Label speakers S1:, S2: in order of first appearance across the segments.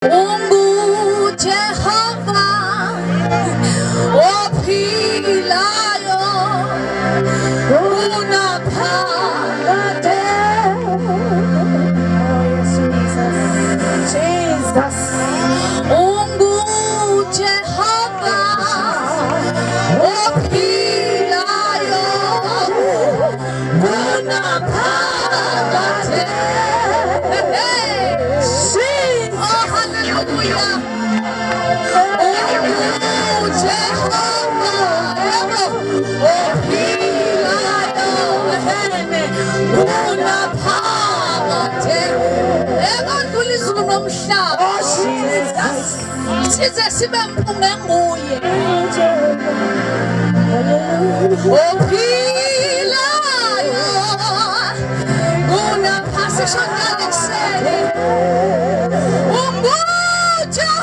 S1: Ungu Jehovah ophilayo unaphakade. Jesus. Ungu Jehovah ophilayo unaphakade. Size sibe mpunga nguye ophilayo unaphasisha ngalesele uNguJehova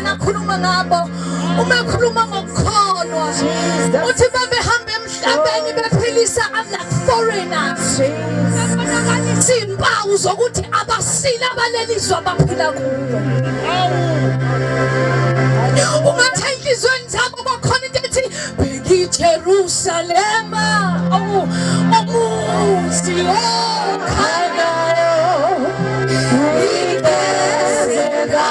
S1: nakhuluma ngabo umekhuluma ngokukholwa uthi babehambe emhlabeni bephilisa like foreigners izimpawu zokuthi abasile abaleliswa baphila kuyo. Ungathe enhlizweni zabo bakhona into ethi bheka iJerusalema umuzi okhanyayo igezeka.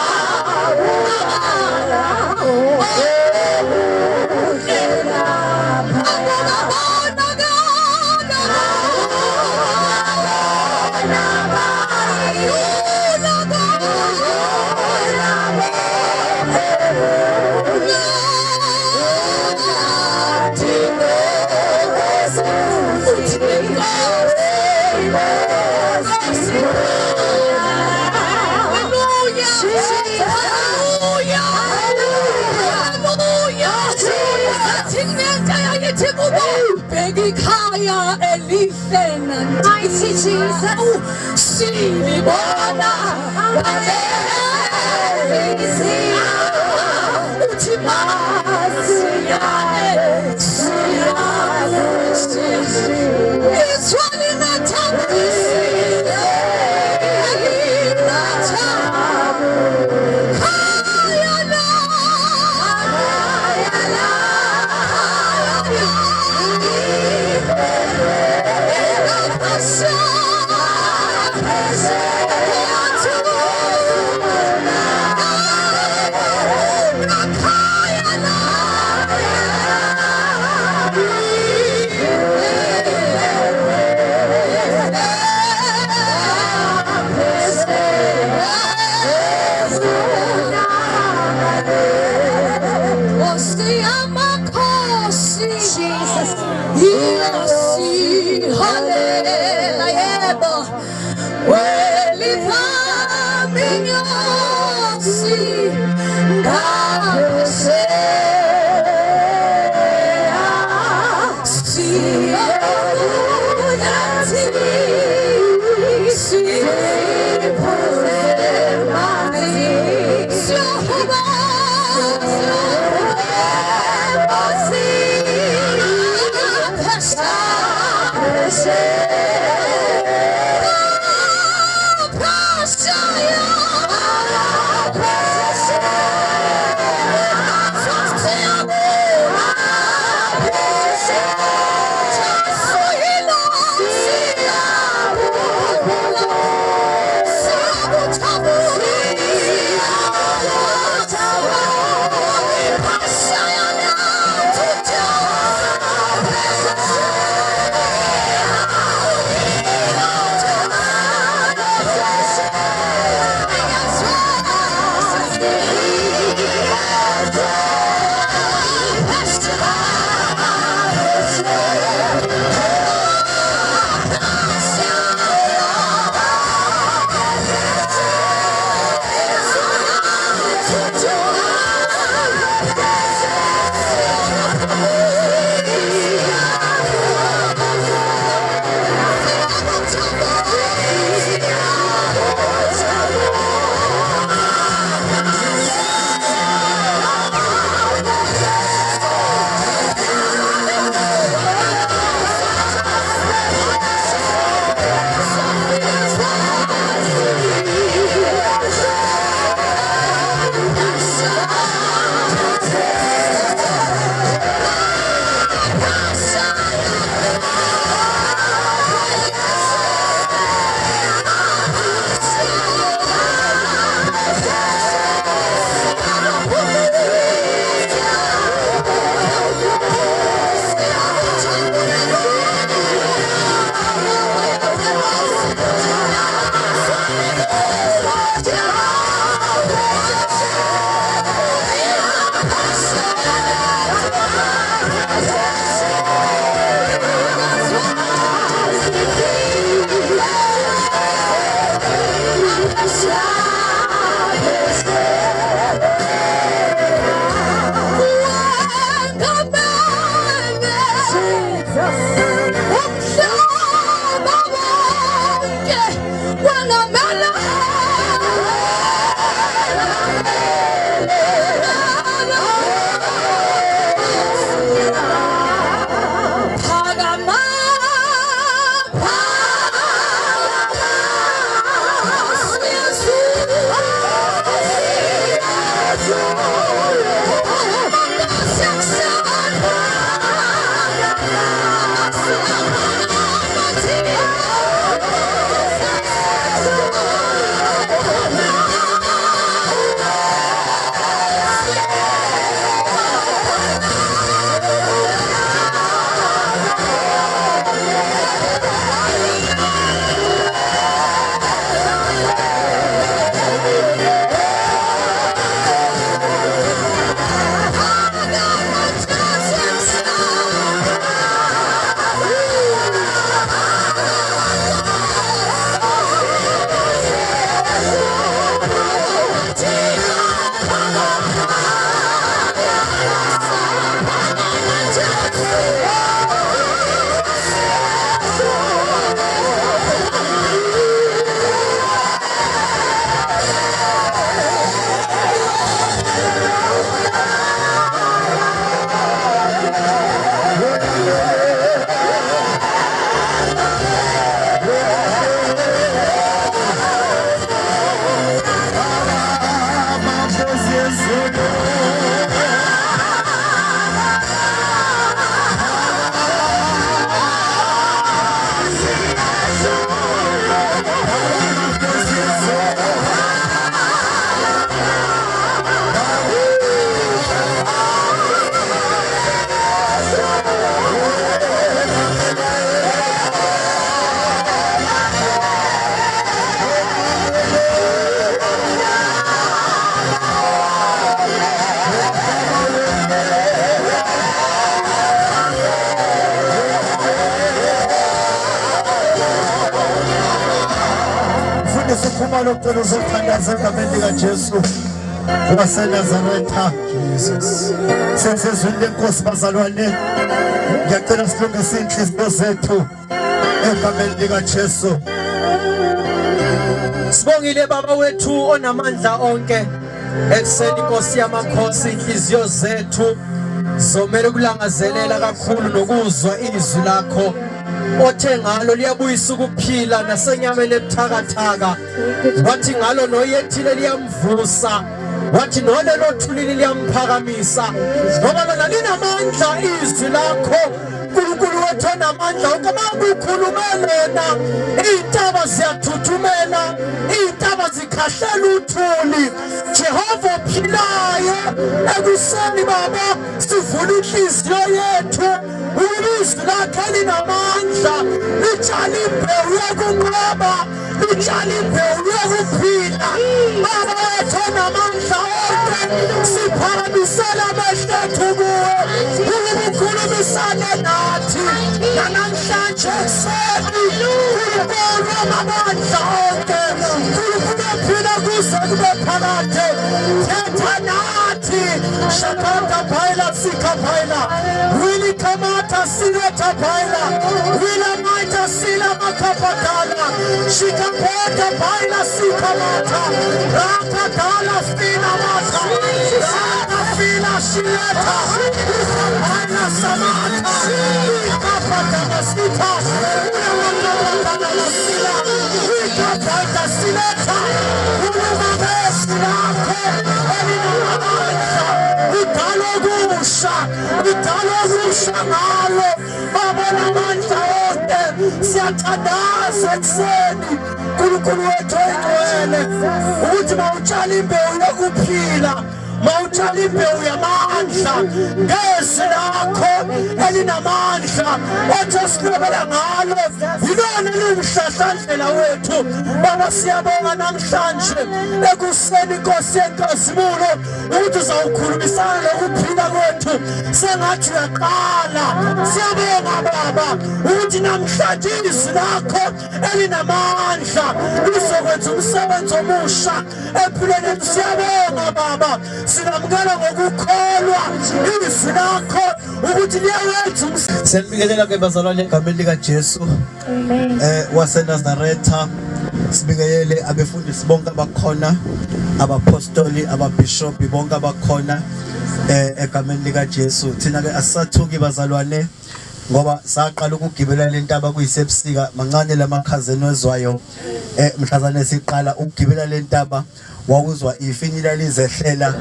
S1: Begikhaya elihlena mighty Jesus silibona balezi uthi masiyane siyane iswali nathambisi Oh,
S2: Nxumalo ucela uzothandaza egameni likaJesu waseNazaretha. Jesus. Senzezwini lenkosi bazalwane. Ngiyacela silungise inhliziyo zethu egameni likaJesu.
S3: Sibongile baba wethu onamandla onke. Ekseni Nkosi yamakhosi inhliziyo zethu zomele kulangazelela kakhulu nokuzwa izwi lakho. Othe ngalo liyabuyisa ukuphila nasenyameni ebuthakathaka. Wathi ngalo noyethile liyamvusa. Wathi nolelo thulili liyamphakamisa. Ngoba lona linamandla izwi lakho. uNkulunkulu wethu onamandla ukukhuluma lona. Izintaba ziyathuthumela, izintaba zikhahlela uthuli. Jehova ophilayo ekuseni baba sivula inhliziyo yethu. Izwi lakho linamandla, litshala imbewu yokunqoba, litshala imbewu yokuphila. Baba wethu onamandla onke, siphakamisela amehlo ethu kuwe. Ukhulumisane nathi namhlanje ekuseni. UNkulunkulu onamandla onke, uNkulunkulu ophila kuze kube phakade. Thetha nathi, shakata bhaila sika bhaila, wili kamata sileta bhaila, wila maita sila makapatala, shikapota bhaila sika mata, raka dala fina mata, raka fila shileta, bhaila samata, ikapata masita, wila sila, ikapata sileta, wila mabesi lako, Italogusha ngalo baba namandla onke siyathandaza ekseni uNkulunkulu wethu oyingcwele ukuthi mawutshala imbewu yokuphila, mawutshala imbewu yamandla ngezwi lakho elinamandla othi silobela ngalo yilona lingumhlahlandlela wethu. Baba siyabonga namhlanje ekuseni Nkosi yenkazimulo ukuthi uzawukhulumisana lokuphila kwethu sengathi uyaqala. Siyabonga baba ukuthi namhlanje izwi lakho elinamandla lizokwenza umsebenzi omusha empilweni yethu. Siyabonga baba, sinamukela ngokukholwa izwi lakho ukuthi liyawenza umsebenzi.
S2: Siyabingelela ke bazalwane egameni likaJesu waseNazaretha. Sibingelele abefundisi bonke abakhona, abapostoli, ababishopi bonke abakhona egameni likaJesu. Thina ke asisathuki bazalwane ngoba saqala ukugibela lentaba kuyisebusika mancane lamakhazeni wezwayo. Mhlazane siqala ukugibela lentaba wakuzwa ifinyila lizehlela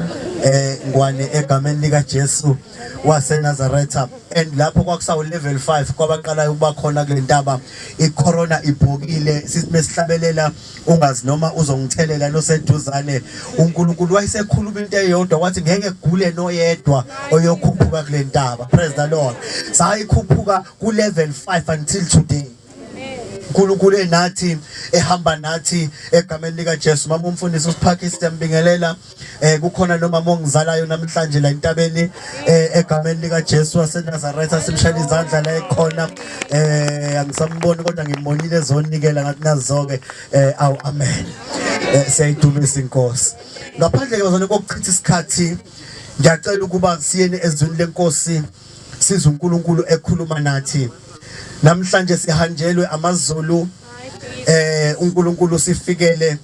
S2: ngwane egameni likaJesu waseNazaretha. And lapho kwakusawu level 5 kwabaqala ukuba khona kule ntaba icorona ibhokile. Sithi mesihlabelela ungazi noma uzongithelela loseduzane. uNkulunkulu wayesekhuluma into eyodwa wathi ngeke gule noyedwa oyokhuphuka kule ntaba. Praise the Lord. Sayikhuphuka ku level 5 until today. uNkulunkulu enathi ehamba nathi egameni likaJesu. Mama umfundisi uPAKKIES siyambingelela. Kukhona lo mama ongizalayo namhlanje la entabeni egameni likaJesu waseNazaretha. Simshayela izandla la ekhona. Angisamboni kodwa ngimbonile ezonikela ngathi nazoke. Awu amen. Siyayidumisa inkosi. Ngaphandle ke bazona kokuchitha isikhathi, ngiyacela ukuba siyene ezwini lenkosi sizwe uNkulunkulu ekhuluma nathi. Namhlanje sihanjelwe amaZulu uNkulunkulu sifikele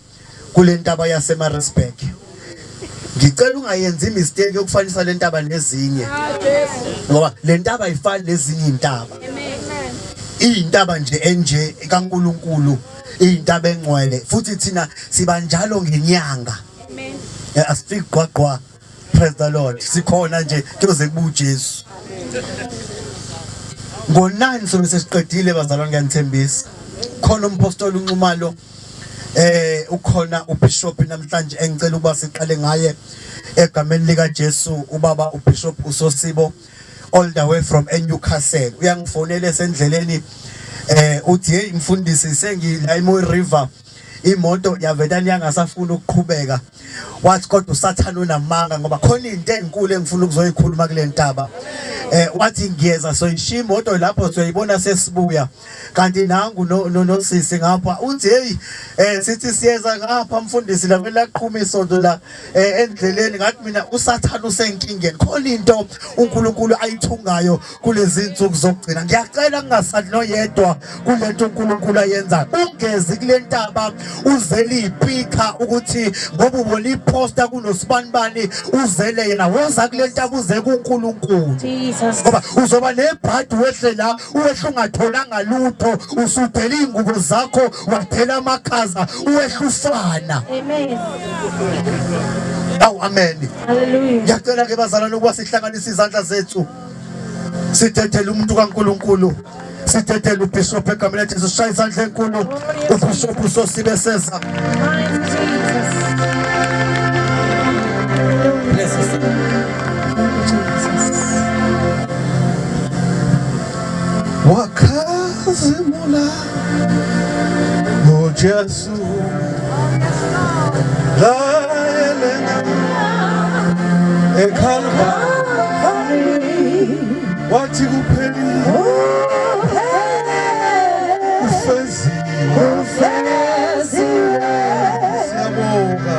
S2: kule ntaba yaseMaritzburg. Ngicela ungayenzi imistake yokufanisa le ntaba nezinye. Ngoba le ntaba ayifani nezinye intaba. Intaba nje enje kaNkulunkulu, intaba engcwele. Futhi thina siba njalo ngenyanga. Amen. Asifiki gqwaqwa. Praise the Lord. Sikhona nje kuze kuba uJesu. Ngo9 sobe sesiqedile bazalwane ngiyanithembisa. Khona umpostoli uNxumalo ukhona ubishop namhlanje engicela ukuba siqale ngaye egameni likaJesu. Ubaba uBishop uSosibo all the way from Newcastle uyangifonela esendleleni uthi hey mfundisi sengila eMoy River imoto yavedani yangasafuna ukuqhubeka. Wathi kodwa usathana unamanga ngoba khona into enkulu engifuna ukuzoyikhuluma kule ntaba. wathi ngiyeza so ishiya imoto lapho soyibona sesibuya kanti nangu nosisi ngapha uthi hey sithi siyeza ngapha mfundisi la vele aqhuma isonto la endleleni ngathi mina usathana usenkingeni khona into uNkulunkulu ayithungayo kulezi insuku zokugcina ngiyacela kungasali noyedwa kulento uNkulunkulu ayenza ungezi kule ntaba uzele ipika ukuthi ngoba ubona iposter kunosibani uzele yena woza kule ntaba uze kuNkulunkulu
S1: Jesus
S2: ngoba uzoba nebhadi wehle la uwehle ungatholanga lutho usudela ingubo zakho wathela amakhaza uwehle ufana
S1: amen
S2: awu amen
S1: hallelujah
S2: ngiyacela ke bazalwane ukuba sihlanganise izandla zethu sithethele umuntu kaNkulunkulu sithethele uBishop egameni leJesu shaya izandla enkulu uBishop usosibe seza wakazimula uJesu la elena eKalvari wathi kupheli ufezi siyabonga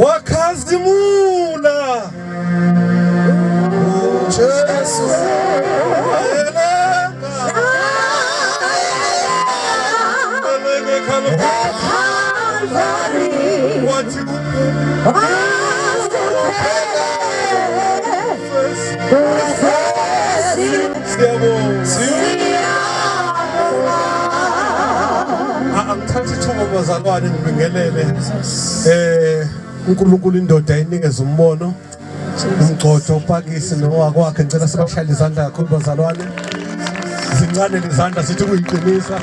S2: wakazimula uJesu angithatha ithuba bazalwane ngibingelele uNkulunkulu indoda inikeza umbono umgcodo uPAKKIES nowakwakhe ngicela sibashayele izandla kakhulu bazalwane zincane lezandla sithi kuyiqinisa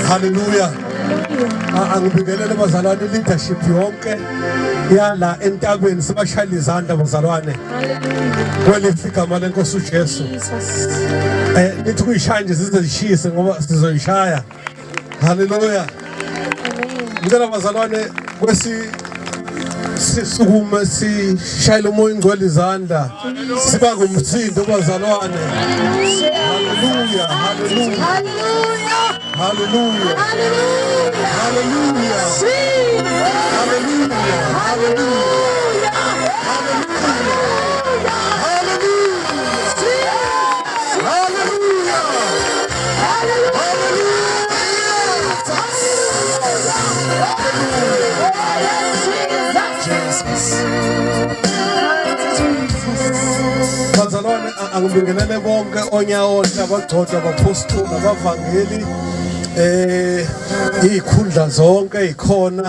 S2: haleluya angibingelele bazalwane leadership yonke yala entabeni sibashayele izandla bazalwane kwelithi igama lenkosi uJesu nithi kuyishaya nje size zishise ngoba sizoyishaya haleluya ngicela bazalwane kwesi sisukume sishayile umoya ingcwele izandla siba ngumsindo bazalwane haleluya haleluya haleluya haleluya haleluya bazalwane angibingelele bonke onyawo abagcotshwa abapostoli abavangeli izikhundla zonke ikhona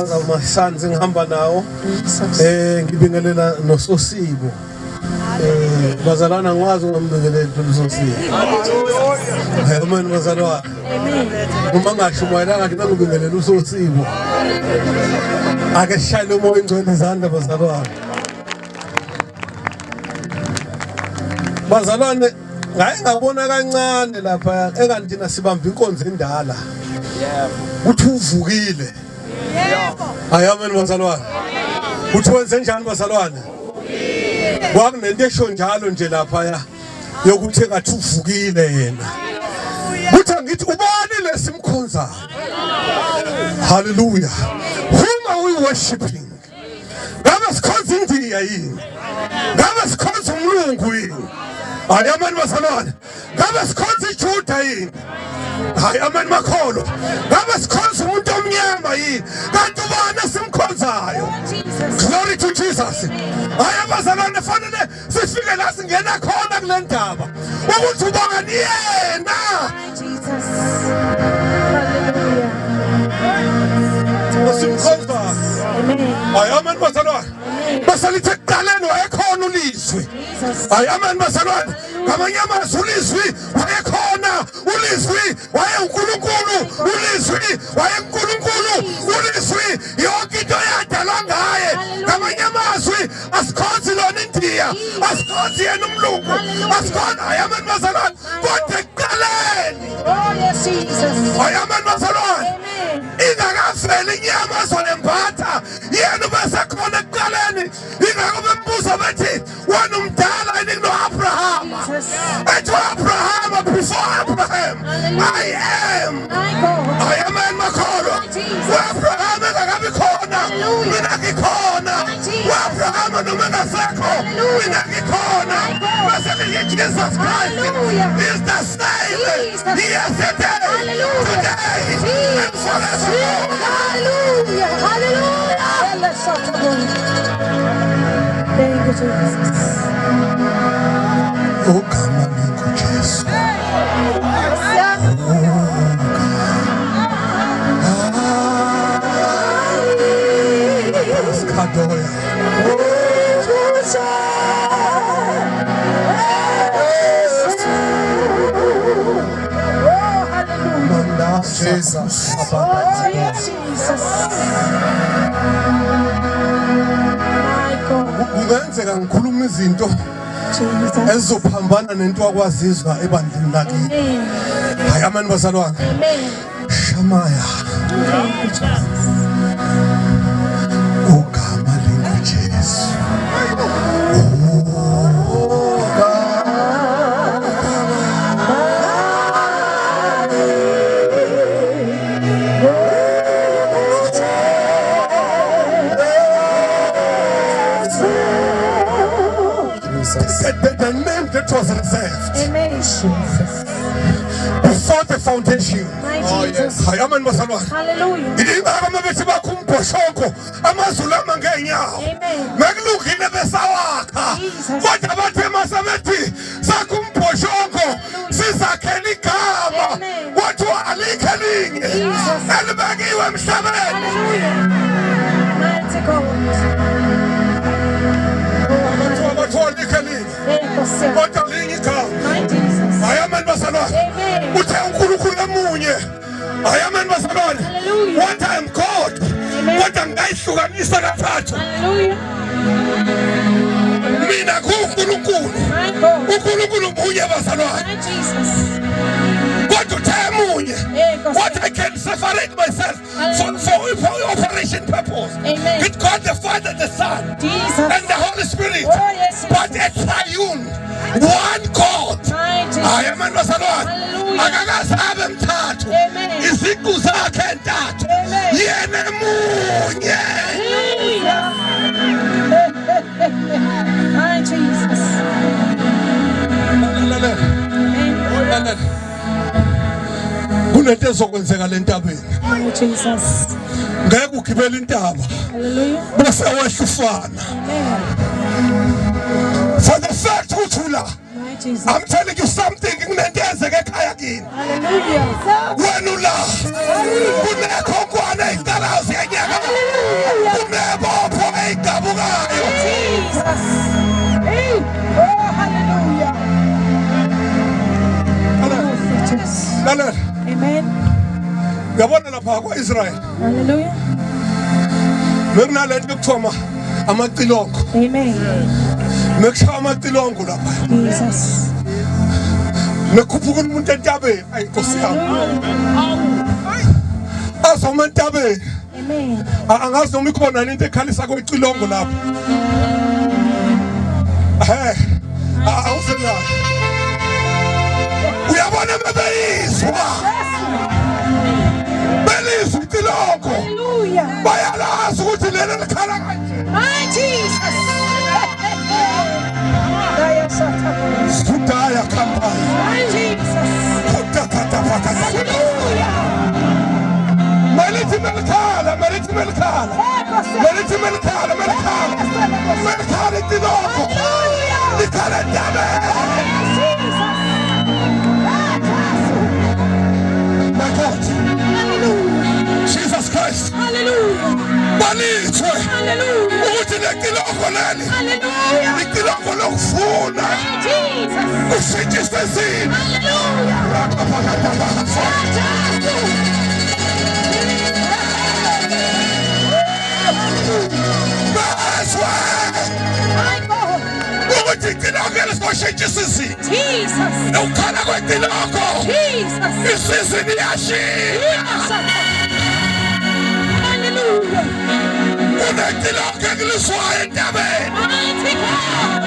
S2: abamasanzi ngihamba nawo ngibingelela nososibo bazalwana ngwazi ngambingelele nososibo amen bazalwana uma ngashumayela ngathi ngibingelela usosibo ake shayile umoya ingcwele izandla bazalwane bazalwane ngaye ngabona kancane lapha engathi thina sibamba inkonzo endala uthi uvukile yebo amen bazalwane uthi wenze njani bazalwane kwakunento esho njalo nje lapha yokuthi engathi uvukile yena uthi ngithi ubani lesimkhonza hallelujah whom are we worshiping ngabe sikhonza indiya yini ngabe sikhonza uMlungu yini amen bazalwane ngabe sikhonza iJuda yini amen makholo ngabe sikhonza umuntu omnyama yini kanti ubani simkhonzayo glory to Jesus bazalwane fanele sifike la singena khona kule ndaba ukuthi ubani yena Jesus simkhonza amen amen bazalwane basalithi ekuqaleni wayekhona ulizwi amen bazalwane ngamanye amazwi ulizwi wayekhona ulizwi wayeNkulunkulu ulizwi wayeNkulunkulu ulizwi yonke into yadalwa ngaye ngamanye amazwi asikhonzi lona indiya asikhonzi yena uMlungu asikhonzi amen bazalwane kodwa
S3: Oh yes, Jesus.
S2: Amen bazalwane.
S3: Amen.
S2: Ingakaveli inyama zolembatha yena besekhona ekuqaleni ingakho bembuza bethi wena umdala yini no Abraham ethi Abraham before Abraham I am amen makholo Abraham engakabi khona mina ngikhona Abraham noma ngasekho mina ngikhona bese Jesus Christ is the same yesterday today and forever.
S3: Hallelujah. Hallelujah. Thank you, Jesus.
S2: Oh, come on, Jesus. Jesus. Kungenzeka ngikhuluma izinto ezizophambana nento akwazizwa ebandleni lakini. Hayi amen bazalwane.
S3: Amen.
S2: Shamaya. Ogama likaJesu. The name that was reserved.
S3: Amen.
S2: Before the foundation.
S3: Oh yes.
S2: Amen bazalwane.
S3: Hallelujah.
S2: Ingakho bethi bakhumboshoko amazulu amangenyawo.
S3: Amen.
S2: Mekulungile besawakha. Kodwa bathe masabethi sakhumboshoko sizakhela igama. Wathi alikhe linye. Elibekiwe emhlabeni.
S3: Hallelujah. Mighty God.
S2: Kodwa linye igama. Amen bazalwane. Uthe uNkulunkulu emunye. Amen bazalwane. What I am God. Kodwa ngayihlukanisa kathathu.
S3: Hallelujah.
S2: Mina kuNkulunkulu. uNkulunkulu munye bazalwane. Kodwa uthe emunye. What I can separate myself for operation purpose. With God the Father, the Son, and the Holy Spirit. But a triune, one God. Amen bazalwane. Akakazabe mthathu. Iziqu zakhe ntathu. Yena munye.
S3: My Jesus.
S2: Kunento ezokwenzeka le ntabeni.
S3: Oh Jesus.
S2: Ngeke ugibele intaba.
S3: Hallelujah.
S2: Bese wehla ufana. For the fact uthula. I'm telling you something kunento ezeke ekhaya kini.
S3: Hallelujah.
S2: Wena ula. Kunekho kwana iqalazi yenyaka. Kunebopho egabukayo.
S3: Jesus. Hey. Oh hallelujah.
S2: Lalela.
S3: Amen.
S2: Yabona lapha kwaIsrael.
S3: Hallelujah.
S2: Bekunalento yokuthoma amacilongo.
S3: Amen.
S2: Mekushawa amacilongo lapha.
S3: Jesus.
S2: Mekhuphuka umuntu entabeni ayinkosi yami. Azoma entabeni.
S3: Amen.
S2: Angazi noma ikhona into ekhalisa kwecilongo lapha. Awusela. Uyabona bebeyizwa. Belizwa icilongo.
S3: Hallelujah.
S2: Bayalazi ukuthi lena likhala kanje.
S3: My Jesus.
S2: Sudaya kampani.
S3: My Jesus. Hallelujah.
S2: Melithi melikhala. Melikhala icilongo. Likhala entabeni. My God.
S3: Hallelujah.
S2: Jesus Christ.
S3: Hallelujah.
S2: Balithwe.
S3: Hallelujah.
S2: Ukuthi lecilongo leli.
S3: Hallelujah.
S2: Icilongo lokufuna.
S3: Jesus.
S2: Kushintshwe izini.
S3: Hallelujah.
S2: Baswe.
S3: My God.
S2: Ukuthi icilongo
S4: lisiboshethe isizini.
S1: Jesus.
S4: Ukhala kwetiloko.
S1: Jesus.
S4: Isizini yashintsha.
S1: Hallelujah.
S4: Kunetiloko eliswayo entabeni.
S1: Mighty God.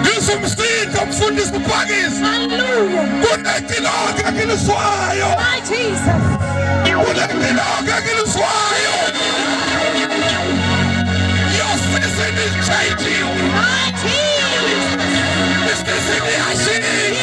S4: Ngizumsindo mfundisi PAKKIES.
S1: Hallelujah.
S4: Kunetiloko eliswayo.
S1: My Jesus.
S4: Kunetiloko eliswayo. Your season is changing.
S1: My Jesus.
S4: This season is changing.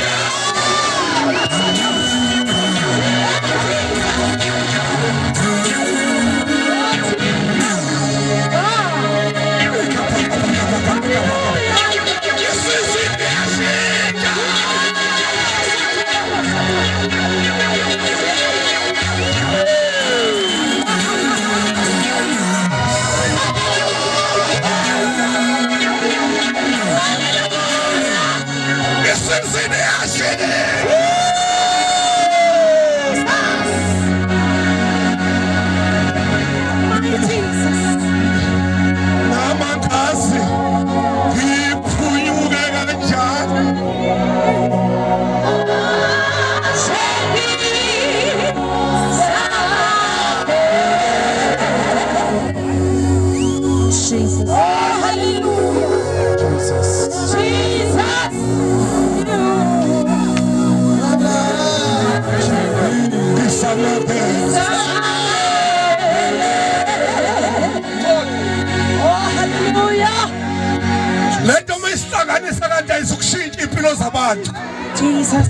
S1: Jesus.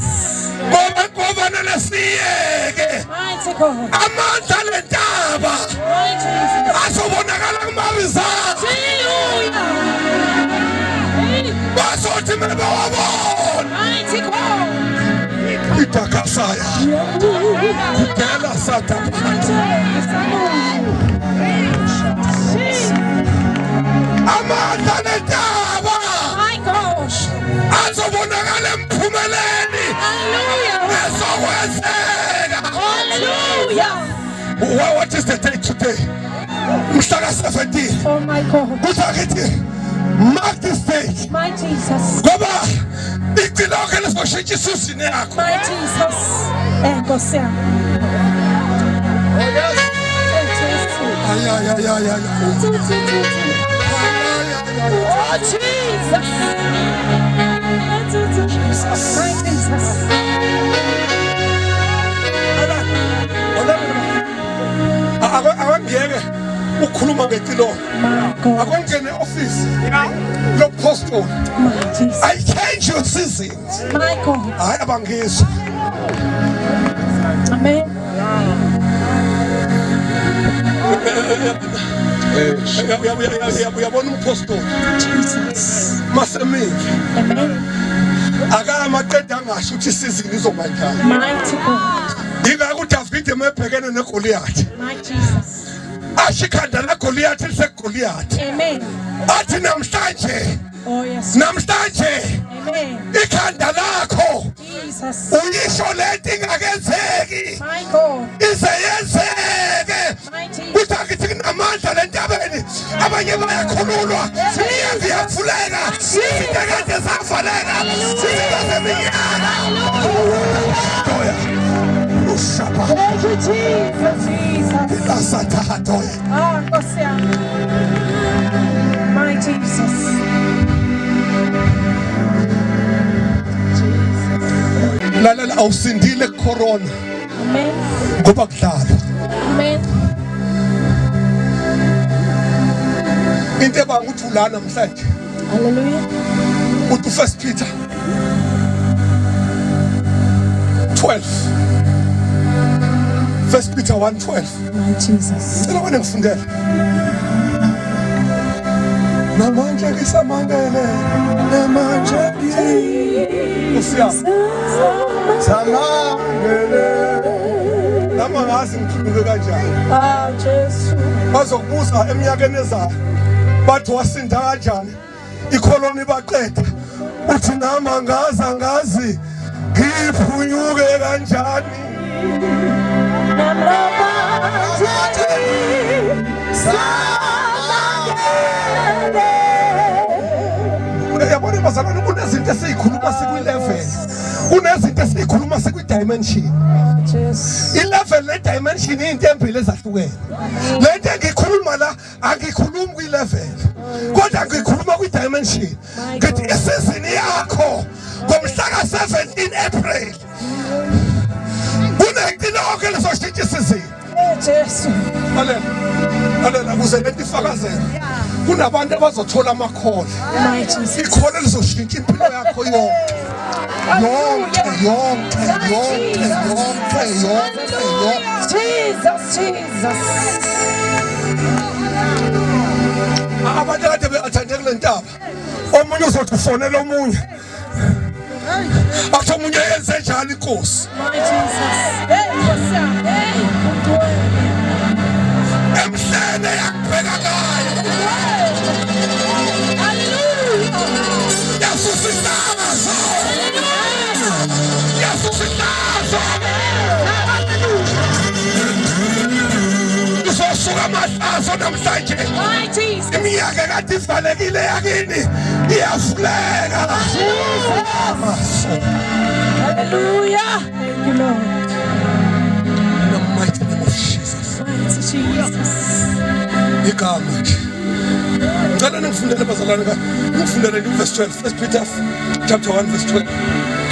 S4: Ngoba nelesiyeke.
S1: Mighty God.
S4: Amandla lentaba.
S1: My Jesus.
S4: Asobonakala kumabizana.
S1: Hallelujah.
S4: Bazothi mebawabona.
S1: Mighty God.
S4: Itakasaya. Kudela sataphatha. Amandla lentaba.
S1: My gosh.
S4: Azobonakala emphumeleni.
S1: Hallelujah.
S4: Ezokwenzeka.
S1: Hallelujah.
S4: What is the date today? Mhlaka 17.
S1: Oh my God.
S4: Kuthakithi mark this date.
S1: My Jesus.
S4: Ngoba itiloko lisiboshethe isizini yakho.
S1: My Jesus. Nkosi yami.
S4: Ay.
S1: Oh Jesus. My Jesus.
S4: Awangeke ukhuluma ngetiloko.
S1: My God.
S4: Akongene office. Lo postal.
S1: My Jesus.
S4: I change your seasons.
S1: My God.
S4: Hayi abangizwa.
S1: Amen.
S4: Uyabona umpostle
S1: Jesus.
S4: masemingi
S1: Amen.
S4: akamaqeda angasho ukuthi isizini izoba njani.
S1: Mighty God.
S4: Ingakho uDavid emebhekene neGoliath
S1: My Jesus.
S4: asho ikhanda leGoliath liseGoliath
S1: Amen.
S4: athi namhlanje
S1: Oh yes.
S4: namhlanje
S1: Amen.
S4: ikhanda lakho
S1: Jesus.
S4: uyisho lento ingakenzeki
S1: My God.
S4: ize yenzeke.
S1: My Jesus.
S4: Kuthi akithi kunamandla lentabeni abanye bayakhululwa siyavuleka izinto zavaleka sizinto zeminyaka. Ushaba
S1: Thank you, Jesus. Jesus.
S4: asathathoya.
S1: Oh, Nkosi yami. My Jesus.
S4: Lalela awusindile corona
S1: Amen.
S4: ngoba kudlala.
S1: Amen.
S4: Into ebanguthi ulana namhlanje
S1: Hallelujah.
S4: uthi 1 Peter 12. 1 Peter 1:12.
S1: My Jesus.
S4: Cela wena ngifundele. Namanje ngisamangele namanje Usiya samangele lama ngazi ngiphume kanjani.
S1: Ah, Jesus.
S4: Bazokubuza eminyakeni ezayo bathi wasinda kanjani ikoloni baqeda uthi nama ngazi ngiphunyuke kanjani yabona bazalwane kunezinto esiyikhuluma sikwi-level kunezinto esiyikhuluma sikwi-dimension i-level ne-dimension into embili ezahlukene le nto engiyikhuluma la angiyikhulumi kwi-level kodwa ngiyikhuluma kwi-dimension ngithi isizini yakho ngomhla ka-17 April kunenkinonke lizoshintsha isizini lalela kuze lento ifakazela kunabantu abazothola amakhola ikhola lizoshintsha impilo yakho yonke
S3: Jesus.
S4: abantu kade be-athande kule ntaba omunye uzothi ufonela omunye athi omunye yenze njani inkosi emhlene yakubheka ngayo yasusinazo izosuka amahlazo namhlanje iminyaka kade ivalekile yakini iyavuleka.
S3: Hallelujah. Thank you, Lord.
S4: In the mighty name of Jesus.
S3: Jesus.
S4: Igama nje. Ngicela ningifundele bazalwane ka. Ngifundele verse 12. 1 Peter chapter 1 verse 12.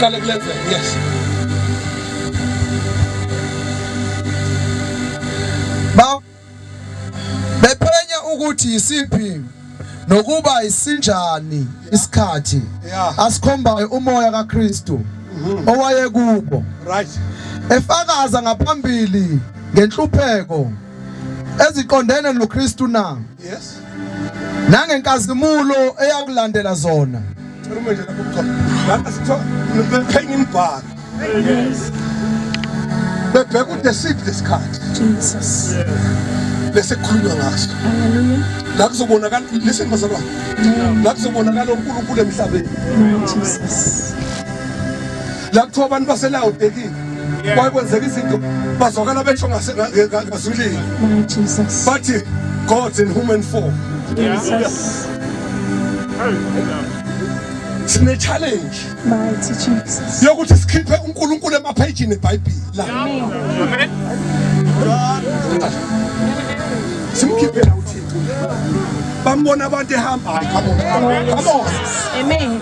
S4: Qala ku 11. Yes.
S5: Bephenya ukuthi yisiphi nokuba isinjani isikhathi asikhombayo umoya kaKristu owaye kubo
S4: Right.
S5: efakaza ngaphambili ngenhlupheko eziqondene noKristu na
S4: Yes.
S5: nangenkazimulo eyakulandela zona
S4: Rume nje lapho kukhona. Lapha sitho bephenya imbhalo. Yes. Bebheka ukuthi esiphi lesikhathi.
S3: Jesus.
S4: Lesekukhulunywa ngaso.
S3: Hallelujah.
S4: La kuzobonakala listen bazalwane. La kuzobonakala uNkulunkulu emhlabeni.
S3: Jesus.
S4: La kuthiwa abantu baselawudekile. Kwakwenzeka izinto bazokala besho ngaSANZWILI.
S3: Jesus.
S4: Bathi God's in human form.
S3: Jesus.
S4: Sine challenge
S3: Mighty Jesus.
S4: yokuthi sikhiphe uNkulunkulu emaphejini eBhayibheli la.
S3: Amen.
S4: Simkhiphe la uThixo. Bambona abantu ehamba. Come on.
S3: Amen.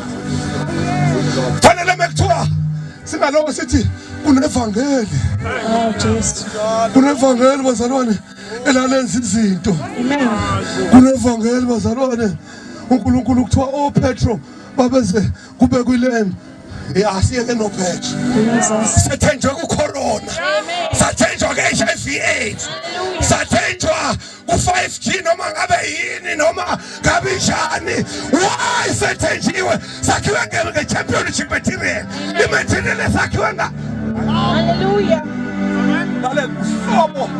S4: Fanele mekuthiwa singaloko sithi kunevangeli.
S3: Oh, Jesus.
S4: Kunevangeli bazalwane elalenza izinto.
S3: Amen.
S4: Kunevangeli bazalwane uNkulunkulu kuthiwa o Petro babeze kube kwilembe asiyeke no Petro.
S3: Jesus.
S4: Sathenjwa kucorona. Sathenjwa ke-HIV/AIDS. Sathenjwa ku-5G noma ngabe yini noma ngabe njani. Why sethenjiwe? Sakhiwe nge-championship material. I-material esakhiwe nga.
S3: Hallelujah.
S4: Lalela uhlobo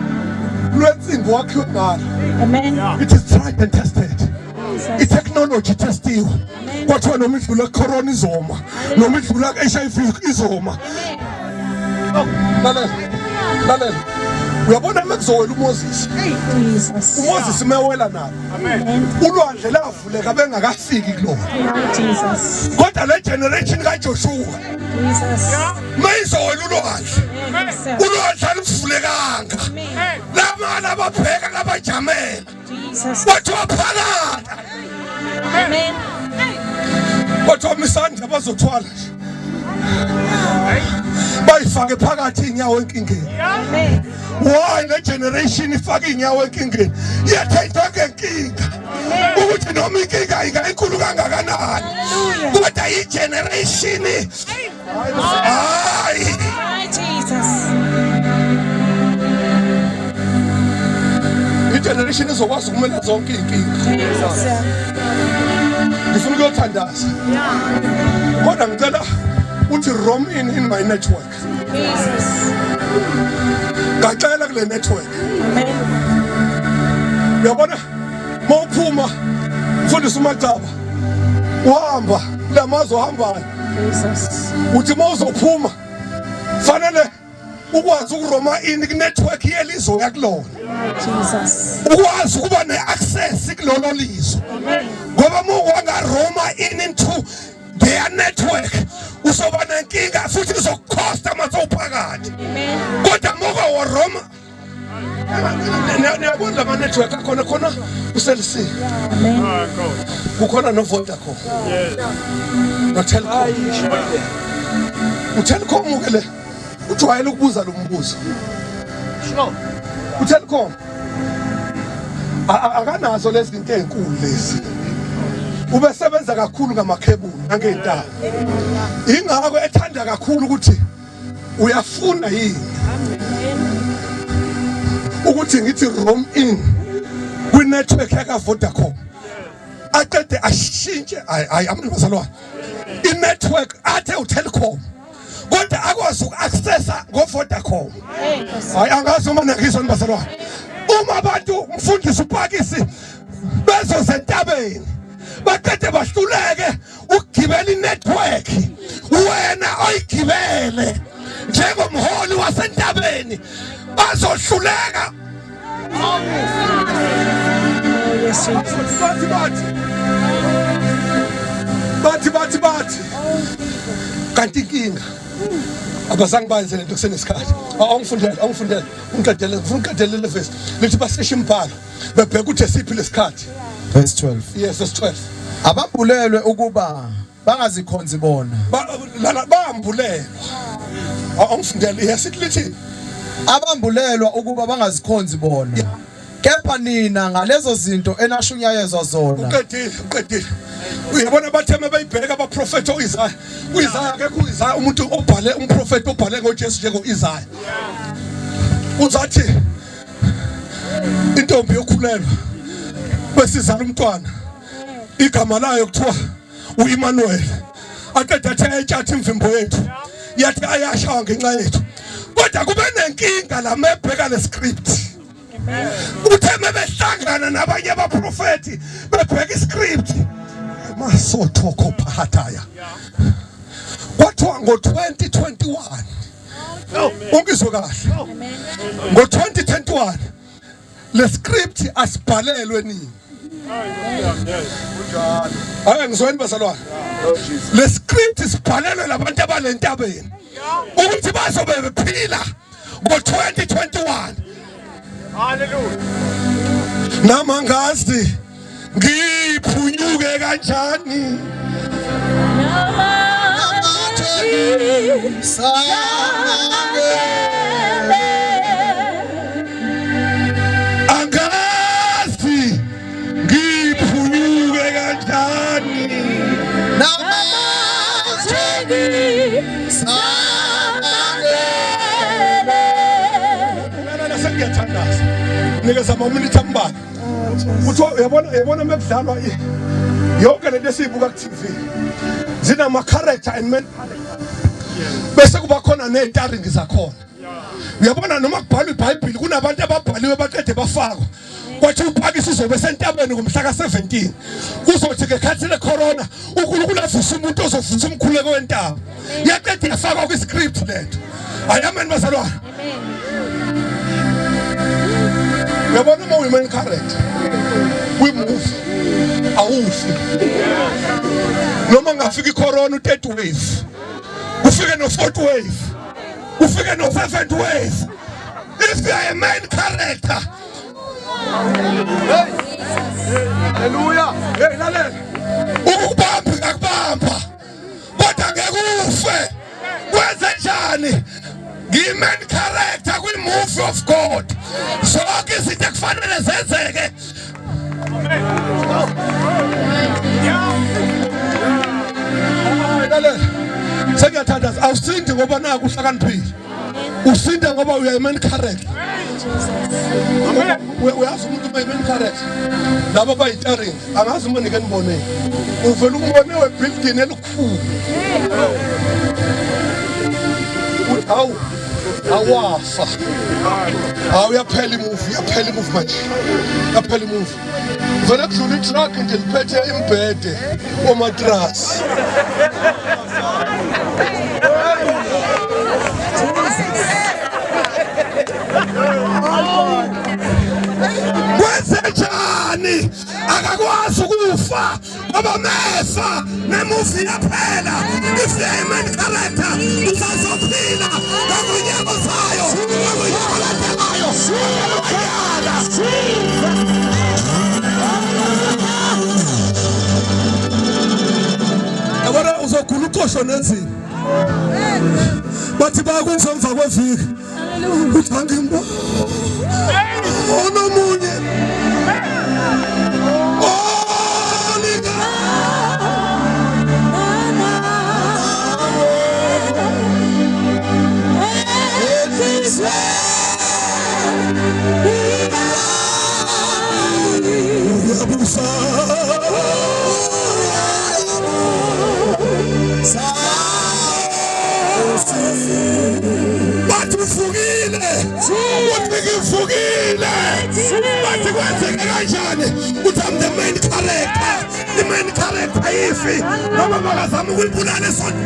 S4: lwensimbi wakhiwe ngalo.
S3: Amen.
S4: It is tried and tested. I-technology testiwe. Kwathiwa noma idlula corona izoma noma idlula HIV izoma. Lalela uyabona mekuzowela uMoses.
S3: Jesus.
S4: uMoses mewela nalo ulwandle lavuleka bengakafiki kulona.
S3: Jesus.
S4: Kodwa le generation kaJoshua
S3: Jesus.
S4: mayizowela ulwandle aluvulekanga. Lamana ababheka labajamela
S3: Jesus.
S4: kwathiwa phakade.
S3: Amen.
S4: Kwathiwa misandla bazothwala nje bayifake phakathi inyawo enkingeni.
S3: Amen.
S4: Why le generation ifake inyawo enkingeni yethenjwa ngenkinga ukuthi noma inkinga ingayinkulu kangakanani kodwa i-generation hayi
S3: Jesus.
S4: i-generation izokwazi ukumela zonke iy'nkinga.
S3: Jesus.
S4: Ngifuna ukuyothandaza kodwa ngicela uthi roam in my network.
S3: Jesus.
S4: Ngacela kule network.
S3: Amen.
S4: Uyabona mawuphuma mfundisi uMagaba uhamba lamazwe ohambayo
S3: Jesus.
S4: uthi mawuzophuma fanele ukwazi ukuroma in network yelizwe yakulona
S3: Jesus.
S4: ukwazi ukuba neaccess kulolo lizwe ngoba mukwanga Roma into their network usoba nenkinga futhi izokukhosta masowuphakathi kodwa muka wa Roma niyabona lama network akhona khona uSLC kukhona no Vodacom no Telkom uTelkom ke le ujwayele ukubuza lo mbuzo uTelkom akanazo lezi zinto ezinkulu lezi ubesebenza kakhulu ngamakhebuli nangentaba ingakho ethanda kakhulu ukuthi uyafuna yini ukuthi ngithi roam in kwi network yaka Vodacom aqede ashintshe hayi amazalwane I network athe uTelkom kodwa akwazi ukuaccessa ngo Vodacom hayi angazi uma nakizwa nibazalwane uma abantu mfundisi uPakkieS bezozentabeni baqede bahluleke ukugibela iNetwork wena oyigibele njengomholi wasentabeni bazohluleka bathi kanti inkinga abazange bayenze lento kusenesikhathi awungifundele ungiqedelele verse lithi baseshe imbhalo bebheka ukuthi esiphi lesikhathi
S5: verse 12
S4: yes verse 12
S5: abambulelwe ukuba bangazikhonzi bona
S4: bambulelwa awungifundele yes lithi
S5: abambulelwa ukuba bangazikhonzi bona kepha nina ngalezo zinto enashunyayezwa zona
S4: uqedile uyabona batheme bayibheka abaprofeti oIsaya ke kuIsaya umuntu obhale umprofeti obhale ngoJesu njengoIsaya uzathi intombi yokhulelwa besizala umntwana igama layo kuthiwa uEmmanuel aqeda athi ayitshathi imvimbo yethu yathi ayashawa ngenxa yethu kodwa kube nenkinga la mebheka le script utheme behlangana nabanye abaprofeti bebheka iscript masothoko phathaya kwathiwa ngo-2021 ungizwe kahle ngo-2021 le script asibhalelwe nini hayi ngizweni bazalwane le script sibhalelwe labantu abalentabeni ukuthi bazobe bephila ngo-2021 haleluya namangazi ngiphunyuke kanjani angazi ngiphunyuke kanjani ngiyathandaza nikeza maminitha ambalwa uthi uyabona mekudlalwa yonke lento esiyibuka ku TV zinama character and men bese kuba khona nezintaringi zakhona uyabona noma kubhalwa iBhayibheli kunabantu ababhaliwe baqede bafakwa kwathi uPakkieS uzobe sentabeni ngomhla ka17 kuzothi ke khathi le corona uNkulunkulu avusa umuntu ozovusa umkhuleko wentaba yaqede yafakwa ku script lento amen bazalwane uyabona uma women character we move awufi noma ngafika icorona u3rd wave ufike no4th wave ufike no7th wave if you are a main character haleluya hey lalela ukubamba akubamba kodwa ngeke ufe kwenze njani main character kwi move of God zonke izinto kufanele zenzeke lalela sekuyathandaza awusindi ngoba naku uhlakaniphile usinda ngoba uya main character uyazi umuntu main character labo bayitaringi angazi uma nike nibone uvela umbone webuilding elikhulu hawu awafa yaphela imovie manje yaphela imovie vele kudlula itruck nje liphethe imbhede omatras akakwazi ukufa ngoba mefa nemufi yaphela. If the main character usazophila ngakunyeko zayo ngakunyeko latelayo abona uzogula uqosho nenzini bathi bayakunzemva kweviki uthi angimbo onomunye bathi ufukile uthi ngifukile bathi kwenzeke kanjani uthi I'm the main character. The main character ifi noma bakazama ukuyibulala esonto.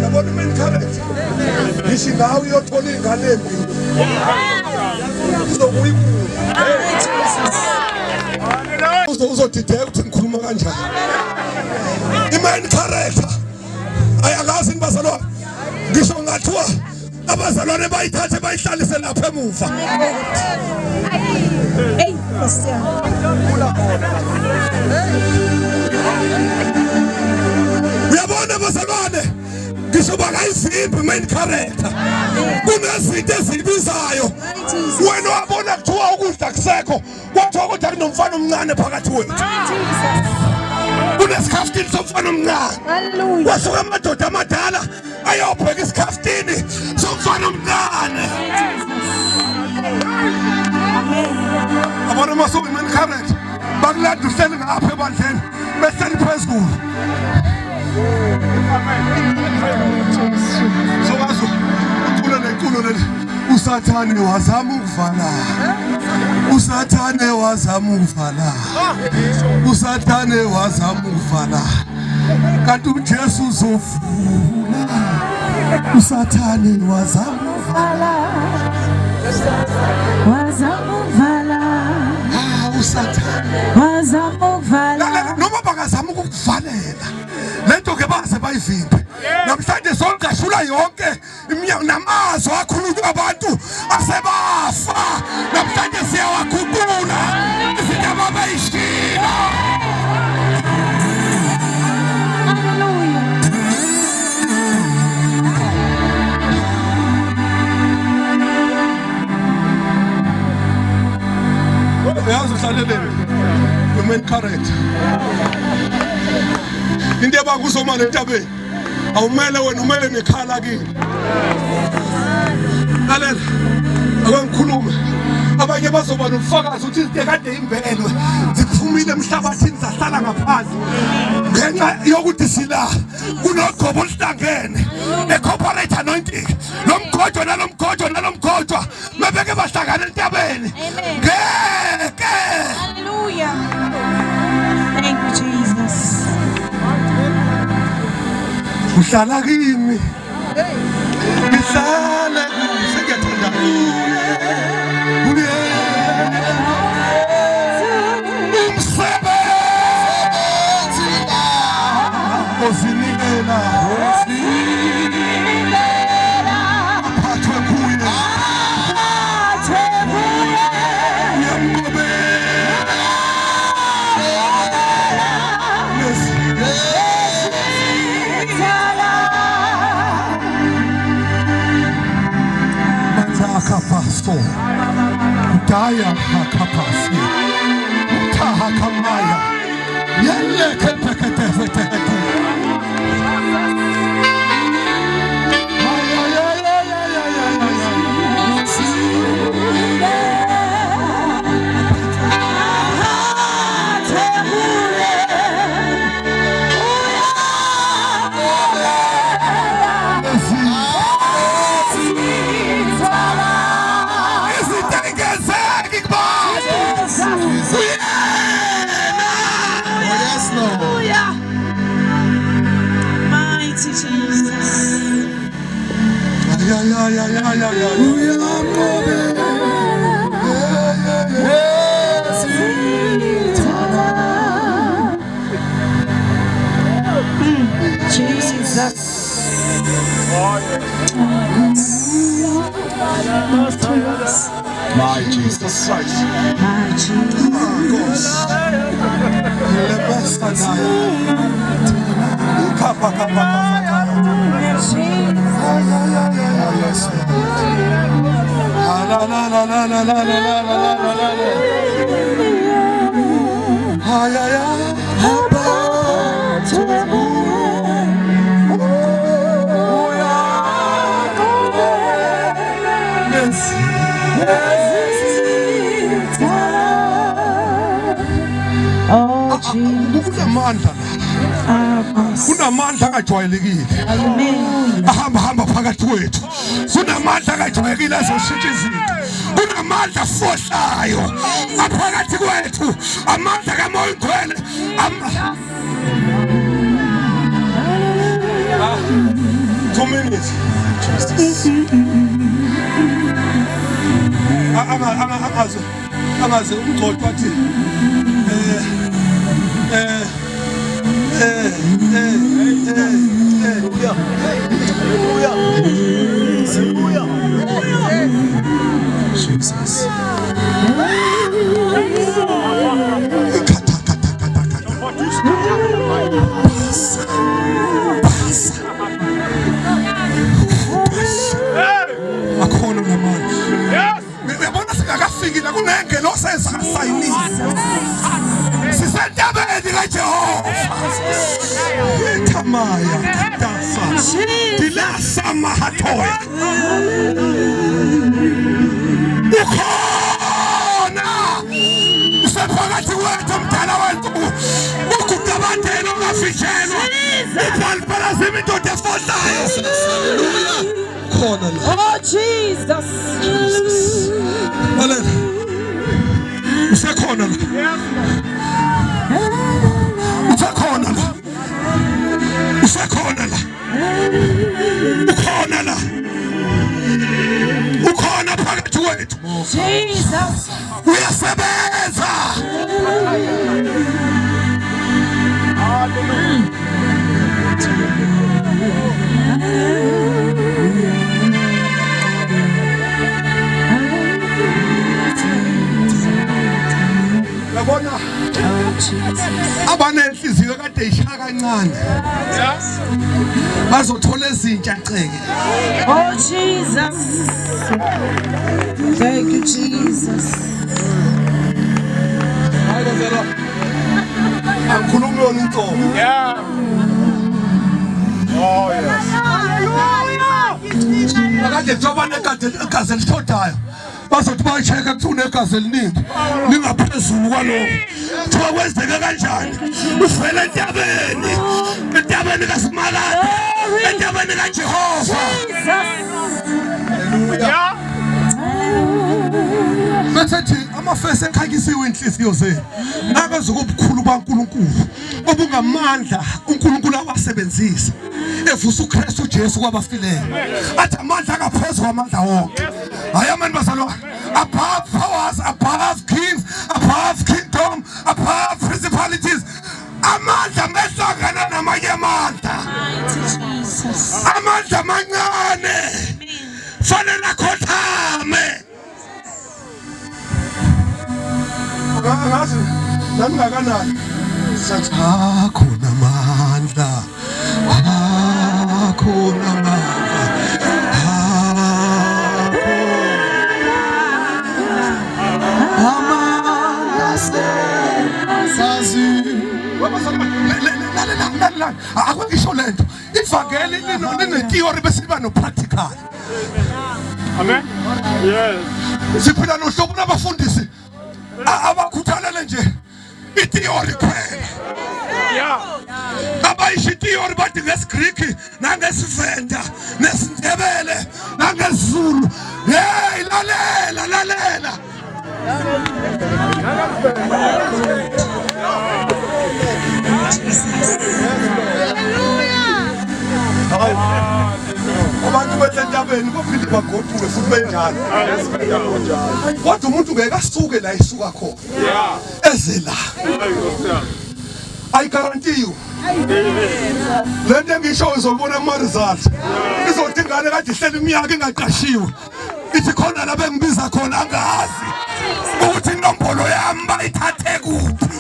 S4: Yabona main character ngishi ngawe uyothola ingane embi uzokuyibula uzodideka ukuthi ngikhuluma kanjani. I-main character ayakazi bazalwane ngisho ngathiwa abazalwane bayithathe bayihlalise lapha emuva. Uyabona bazalwane ngisho bakayivimbi main character kunezinto ezibizayo wena wabona kuthiwa ukudla kusekho kwathiwa ukuthi akunomfana omncane phakathi wethu kunesikhaftini somfana omncane wasuka amadoda amadala ayobheka isikhaftini somfana omncane. Abona masuku main character bakulanda uhleli ngapha ebandleni behleli phezulu sobazo uthula nenkulu leli usathane wazama ukuvala usathane wazama ukuvala usathane wazama ukuvala kanti uJesu uzovula usathane wazama ukuvala usathane wazama ukuvala noma bakazama ukukuvalela lento ke baze bayivimbe namhlanje sonkashula yonke iminyango namazwi akhulunywa abantu asebafa namhlanje siyawaguqula izinto ababayishila. Uyazi uhlaleleni the main character into abakuzoma lentabeni awumele wena umele nekhala kini. Lalela akwangikhulume abanye bazoba nobufakazi ukuthi izinto kade imbelwe ziphumile emhlabathini zahlala ngaphansi ngenxa yokuthi sila kunogobo oluhlangene ne-corporate anointing lomgojwa nalomgojwa mebeke bahlangana entabeni ngeke.
S3: Hallelujah. Thank you, Jesus.
S4: Uhlala kimi ngihlala sengiyathanda uzinikela aphathwe kuye Kapasto Daya Hakapasi Tahakamaya Yelle Kepekete
S5: Yes, Lord. My Jesus Christ.
S3: My
S4: Kunamandla akajwayelekile ahamba phakathi kwethu. Kunamandla akajwayelekile azoshintsha izinto. Kunamandla afohlayo aphakathi kwethu. Amandla kaMoya Ngcwele. 2 minutes. Angaze umgcoli bathi
S5: Jesus.
S4: akhona namanje. Uyabona singakafiki la kunengelo sesasayinisa. Sisentabeni kaJehova. Itamaya dasa. Dilasa mahatoya. Ukhona. Usephakathi kwethu mdala wethu. Ukugabandela ongafishelwa. Ipalpala zemindoda efohlayo. Hallelujah. Khona la.
S3: Oh Jesus.
S4: Hallelujah. Usekhona la. Usekhona la. Usekhona la. Ukhona la. Ukhona phakathi kwethu.
S3: Jesus.
S4: Uyasebenza. Yabona abanenhliziyo kade ishaka kancane bazothola ezintsha ceke.
S3: Oh Jesus. Thank you Jesus.
S4: Hayizela angikhulumi yona intombi. Yeah. Oh yes. Hallelujah. Akade jobane igazi elithodayo. Bazothi bayisheka kuthi unegazi eliningi lingaphezulu kwalokho. Kuthiwa kwenzeka kanjani? Ufela entabeni kaSimakade, entabeni kaJehova. Haleluya. Msethi amafesi ekhanyisiwe inhliziyo zenu. Nakaze ukubukhulu baNkulunkulu obungamandla uNkulunkulu awasebenzisa. Evusa uKristu Jesu kwabafileyo. Athi amandla akaphezulu amandla wonke. Hayi amani bazalwane. Above powers, above kings, above kingdom, above principalities. Amandla mehlangana namanye amandla. Amandla amancane. Fanele akhothame. Ngazi nami ngakanani. Sathi akhona amandla. Akhona amandla. Akwakisho lento ivangeli linetheory bese liba no practical. Amen. Yes. Siphila nohlobo nabafundisi abakhuthalele nje itheory kuphela. Yeah. Abayisho itheory bathi ngesiGreek nangesivenda nesindebele nangesizulu. Hey lalela. Abantu bethentabeni emhlabeni baphinde bagoduke futhi benjalo. Kodwa umuntu ngeke asuke la isuka khona. Eze la. I guarantee you. Lento ngisho uzobona ama-results. Izothi ingane kade ihleli iminyaka engaqashiwe. Ithi khona la bengibiza khona angazi. Ukuthi inombolo yami bayithathe kuphi.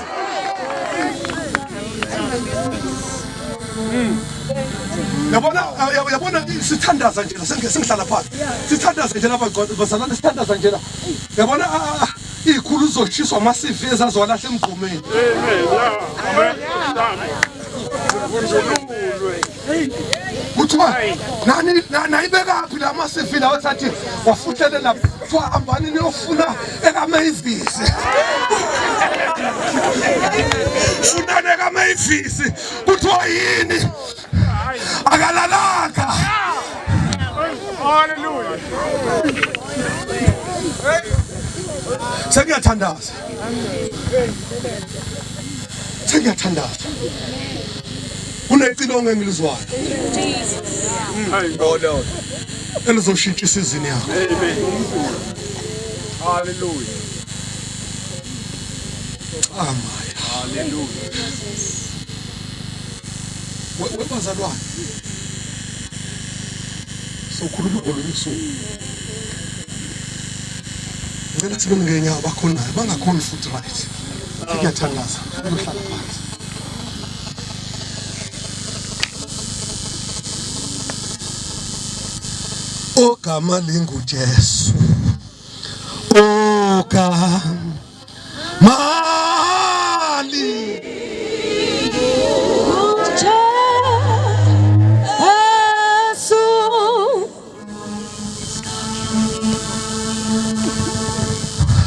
S4: Yabona sithandaza nje sengihlala phansi. Sithandaza nje lapha bazalwane sithandaza nje la. Yabona ikhulu uzoshiswa ama-CV ezazwalahle emgqomeni. Amen. Kuthiwa nayibekaphi la ama-CV lawo esathi wafuthelele kuthiwa hambani niyofuna ekaMavis. Funani ekaMavis. Kuthiwa yini? Akalalaka. Hallelujah. Sengiyathandaza. Kunecilongo engilizwayo. Oh Lord. Elizoshintsha isizini yakho. Amen. Hallelujah. Amen. Hallelujah. Webazalwane. Sokhuluma ngolunsuku. Ngicela sibe ngenyawo bakhonayo bangakhona futhi right. Ngiyathandaza ukuhlala phansi. Ogama linguJesu.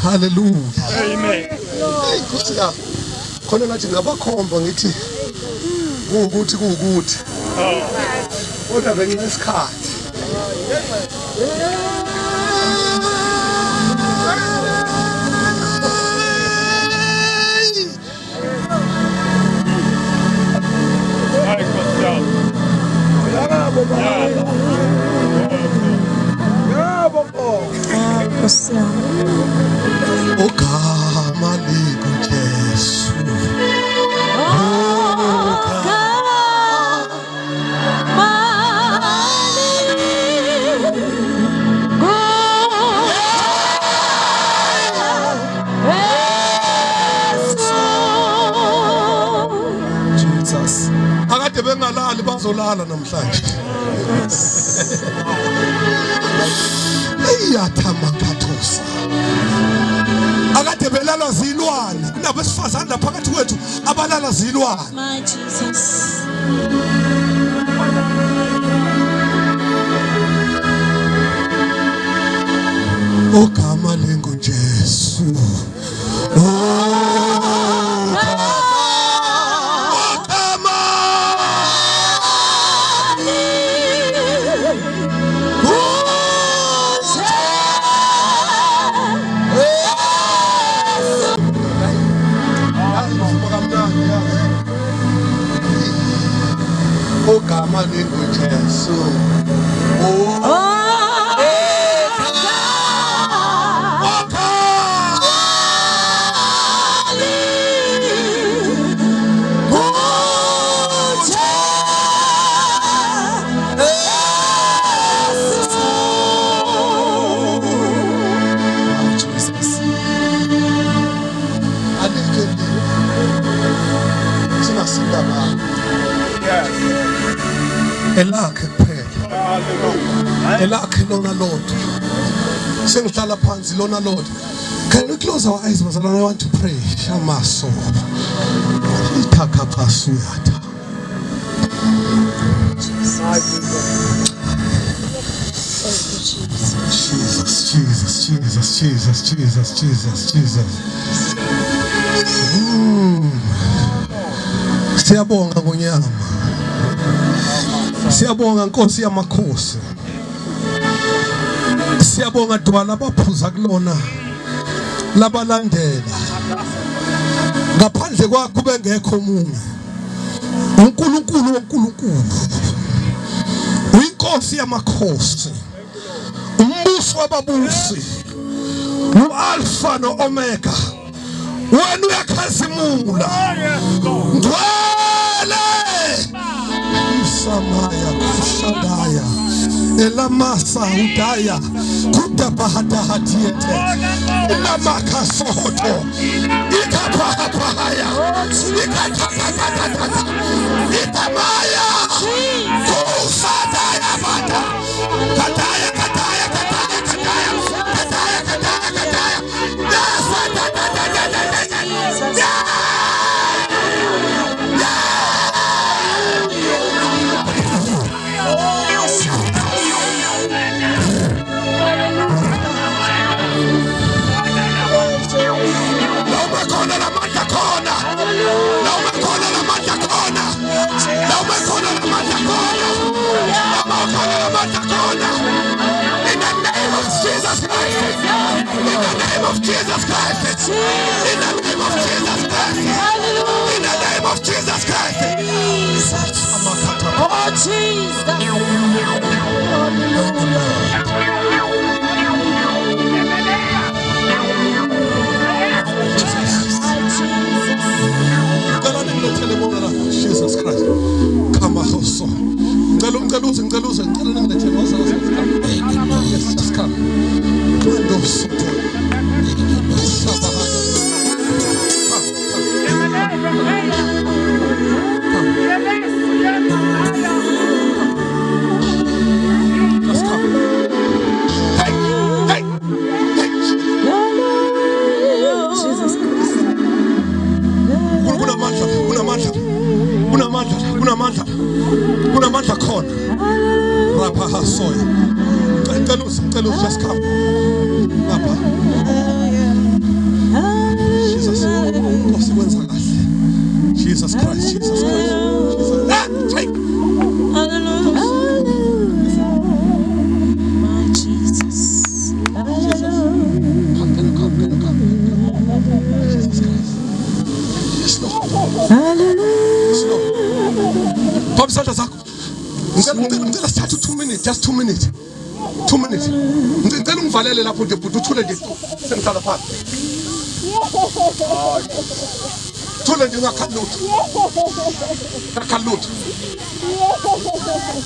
S4: Hallelujah. Amen. Nkosi yami. Khona ngathi ngabakhomba ngithi ukuthi kuwukuthi. Kodwa benginesikhathi. Ogama linguJesu. Jesus. Akade bengalali bazolala namhlanje. Iyathamakathosa. Akade belala zilwane kunabesifazana lapha phakathi kwethu abalala zilwane.
S3: My Jesus.
S4: Ogama linguJesu. Ogama linguJesu. Elakhe kuphela. Elakhe lona Lord. Sengihlala phansi lona Lord. Can we close our eyes, but I want to pray. Shamaso. Itakapasuyata. Jesus. Siyabonga ngonyama. Siyabonga Nkosi yamakhosi. Siyabonga dwala abaphuza kulona labalandela. Ngaphandle kwakho bengekho umunye. uNkulunkulu. Uyinkosi yamakhosi. umbuso wababusi, uAlpha noOmega, wena uyakhazimula, ndwele Samaya Kushadaya Elamasa Udaya Kudabahadahatiete Elamaka Sohoto Ikapahapahaya Ikatapatata Itamaya Kusadaya Bata Kataya Kataya Kataya Kataya Kataya Kataya Kataya In the name of Jesus Christ, in the name of Jesus Christ, in the name of Jesus Christ, in the name of Jesus Christ.
S3: Oh, Jesus.
S4: Jesus Christ. Come on, so. Yes, just come. Just come. Hey.
S3: Jesus Christ.
S4: Kuna manta khona rapha hasoya ngicela just come lapha Jesus Nkosi kahle Jesus Christ take
S3: My Jesus.
S4: come Jesus Christ yes Lord yes Lord Pop Santa Zako. Ngicela start 2 minutes, just 2 minutes. 2 minutes. Ngicela ungivalele lapho nje bhuti uthule nje. Sengihlala phansi. Thule nje ngakhalutho. Ngakhalutho.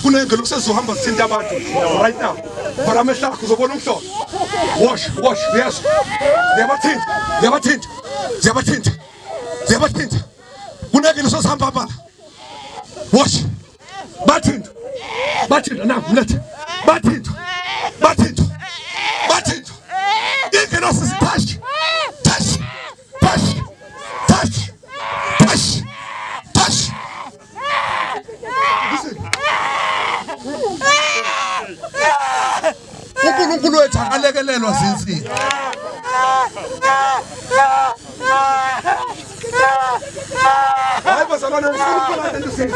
S4: Kunengelo sezohamba sithinta abantu right now. But amehla akho uzobona umhlobo. Wash, yes. Ziyabathinta. Kunengelo sezohamba apha. Wash. Bathinto. Now, let. Bathinto. Ingeno sisitouch. Touch. Listen. uNkulunkulu wethu akalekelelwa zinzini. Hayi bazalwane uNkulunkulu alenze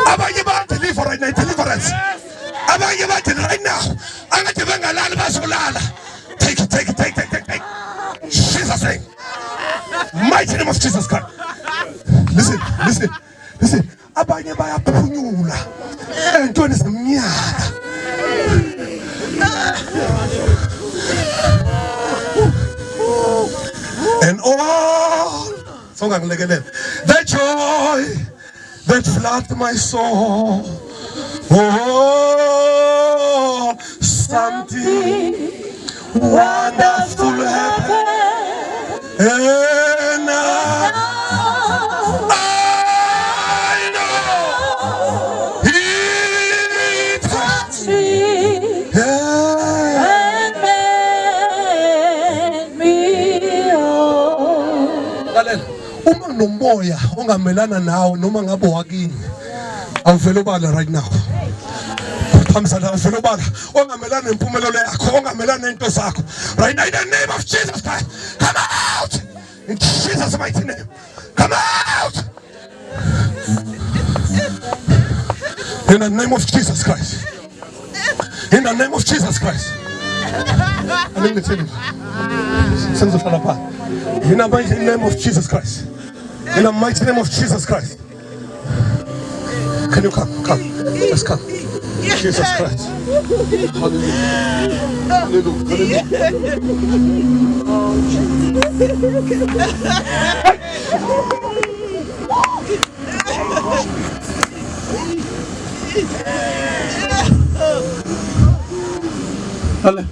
S4: abanye deliver right now, deliverance. Abanye right now. Angathi bengalali basolala. Take it. Jesus name. Mighty name of Jesus Christ. Listen. Abanye bayaphunyula. Entweni zeminyaka. And all the joy that flooded my soul. Oh, something wonderful happened. And I know He touched me and made me whole. Uma nomoya ongamelana nawo noma ngabe wakini awuvela ubala right now. Phamsana awuvela ubala ongamelana nempumelelo yakho ongamelana nento zakho right now in the name of Jesus Christ. Come out in Jesus mighty name. Come out in the name of Jesus Christ. In the name of Jesus Christ. In the mighty name of Jesus Christ. In the mighty name of Jesus Christ. Can you come? Just come. Jesus Christ. Hallelujah.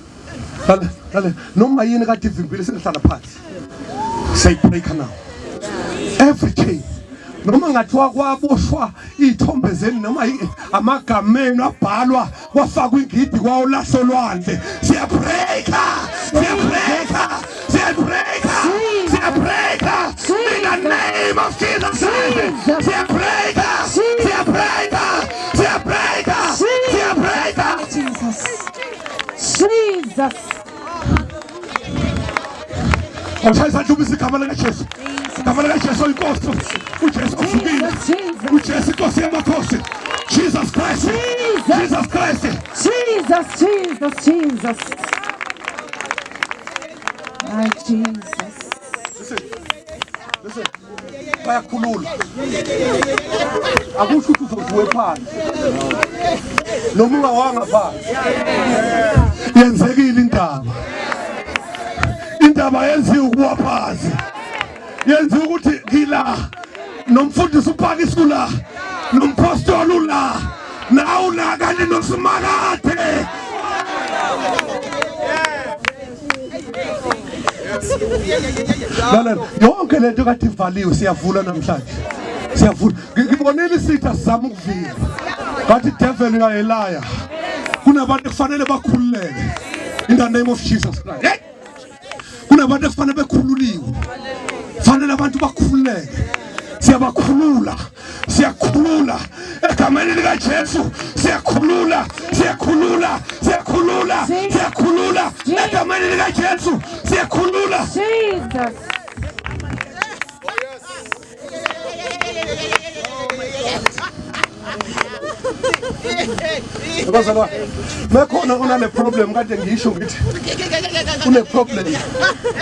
S4: Hallelujah. Noma yini kade ivimbile senihlala phansi. Say break now. Every chain. Noma ngathiwa kwaboshwa izithombe zeni noma amagameni abhalwa kwafakwa ingidi kwawulaso lwandle. Siya breaka. In the name of Jesus. Siya breaka.
S3: Jesus.
S4: Ngishayisa njubisa igama lika Jesu. Igama lika Jesu inkosi. uJesu ufukile. uJesu inkosi yamakhosi. Jesus Christ. Jesus Christ.
S3: Jesus. My Jesus.
S4: Listen. Bayakhulula. Akusho ukuthi uzoziwe phansi. Noma ungawanga phansi. Yenzekile indaba yenziwe ukuwa phansi. Yenziwe ukuthi ngila nomfundisi uPakkies la nompostoli la nawu la kanye noSumakade. Lalela yonke lento kade ivaliwe siyavula namhlanje. Siyavula. Ngibonile isithi asizama ukuvila. Bathi devil uyayelaya. Kunabantu kufanele bakhululeke in the name of Jesus Christ. Kunabantu kufanele bekhululiwe. Fanele abantu bakhululeke. Siyabakhulula egameni lika Jesu. Siyakhulula egameni lika Jesu. Siyakhulula.
S3: Jesus.
S4: Bazalwa mekhona unale problem kade ngisho ngithi une problem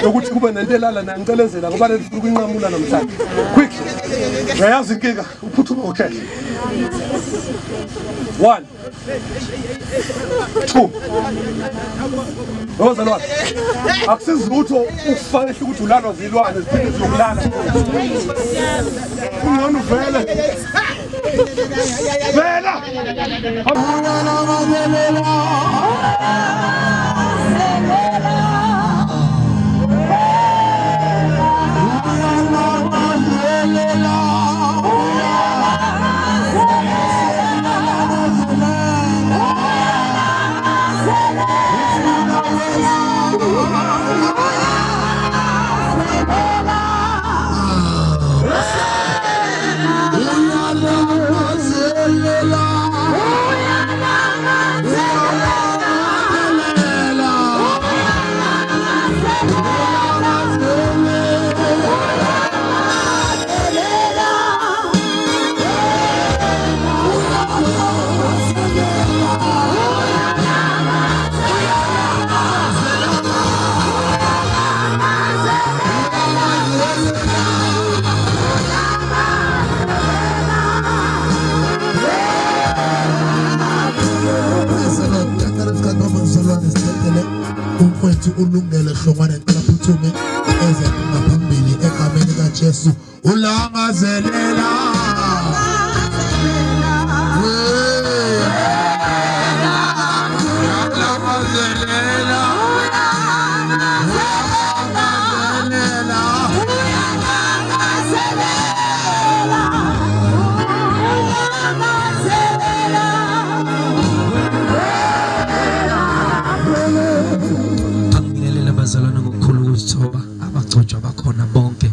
S4: yokuthi kube nento elala na ngicelezela ngoba lefuna ukunqamula namhlanje quick uyayazi inkinga uphuthuma okay 1 2 Bazalwa akusizutho ukufaka ukuthi ulalwa zilwane ziphinde ziyokulala ungona uvele Vela!
S6: Ulungele hlongwane ngicela phuthume eze ngaphambili egameni kaJesu ulangazelela
S7: abazalwane ngokukhulu ukuzithoba abagcotshwa bakhona bonke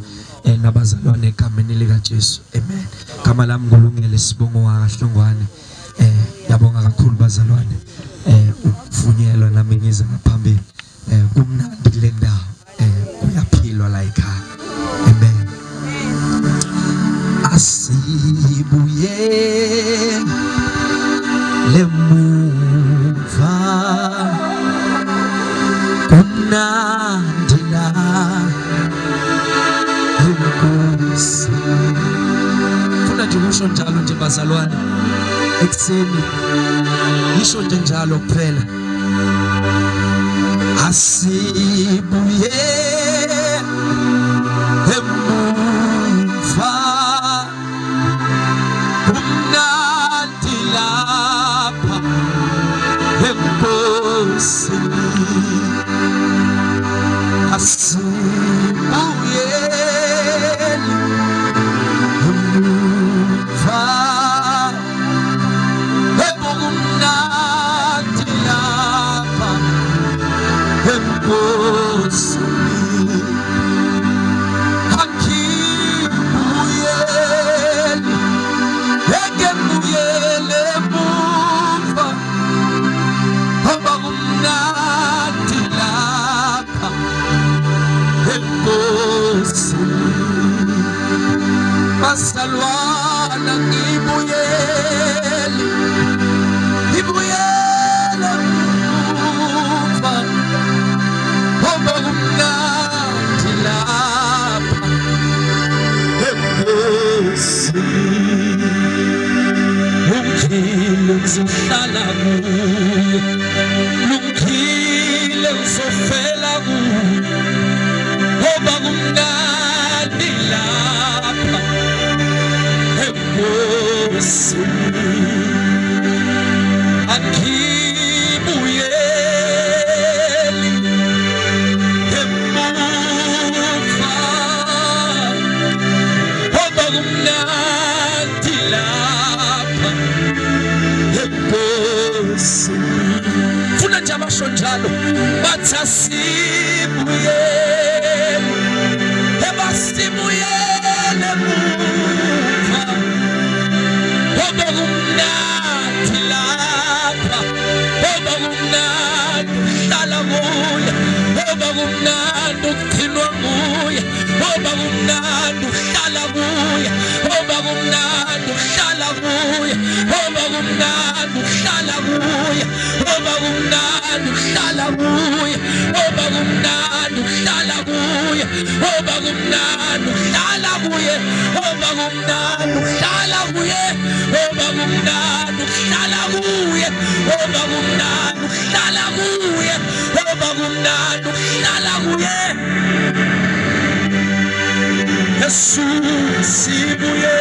S7: nabazalwane egameni lika Jesu amen. Gama lami ngolungele sibongo wakahlongwane yabonga kakhulu bazalwane ukuvunyelwa nami ngiza ngaphambili kumnandi kule ndawo kuyaphilwa la ekhaya amen. Asibuye lemuva Nandila Nkosi Kuna nje kusho njalo nje bazalwane ekseni ngisho nje njalo kuphela asibuye emuva umnandi lapha enkosini asibuye emuva ebumnandi lapha enkosini akibuyeli ekebuyele emuva abumnandi lapha enkosini bazalwana ngibuyele emuva abumnandi lapha enkosini Lumkhile ngizohlala kuye Lumkhile ngizofela kuye ngoba kumnandi lapha enkosini angibuyeli emuva ngoba kumnandi lapha funa nje abasho njalo bathi asibuyele ebasibuyele emuva ngoba kumnandi lapha ngoba kumnandi uhlala kuye ngoba kumnandi ukugcinwa nguye ngoba kumnandi uhlala kuye ngoba kumnandi uhlala kuye ngoba kumnandi uhlala kuye ngoba kumnandi uhlala kuye ngoba kumnandi uhlala kuye ngoba kumnandi uhlala kuye ngoba kumnandi uhlala kuye ngoba kumnandi uhlala kuye ngoba kumnandi uhlala kuye ngoba kumnandi uhlala kuye Jesus sibuye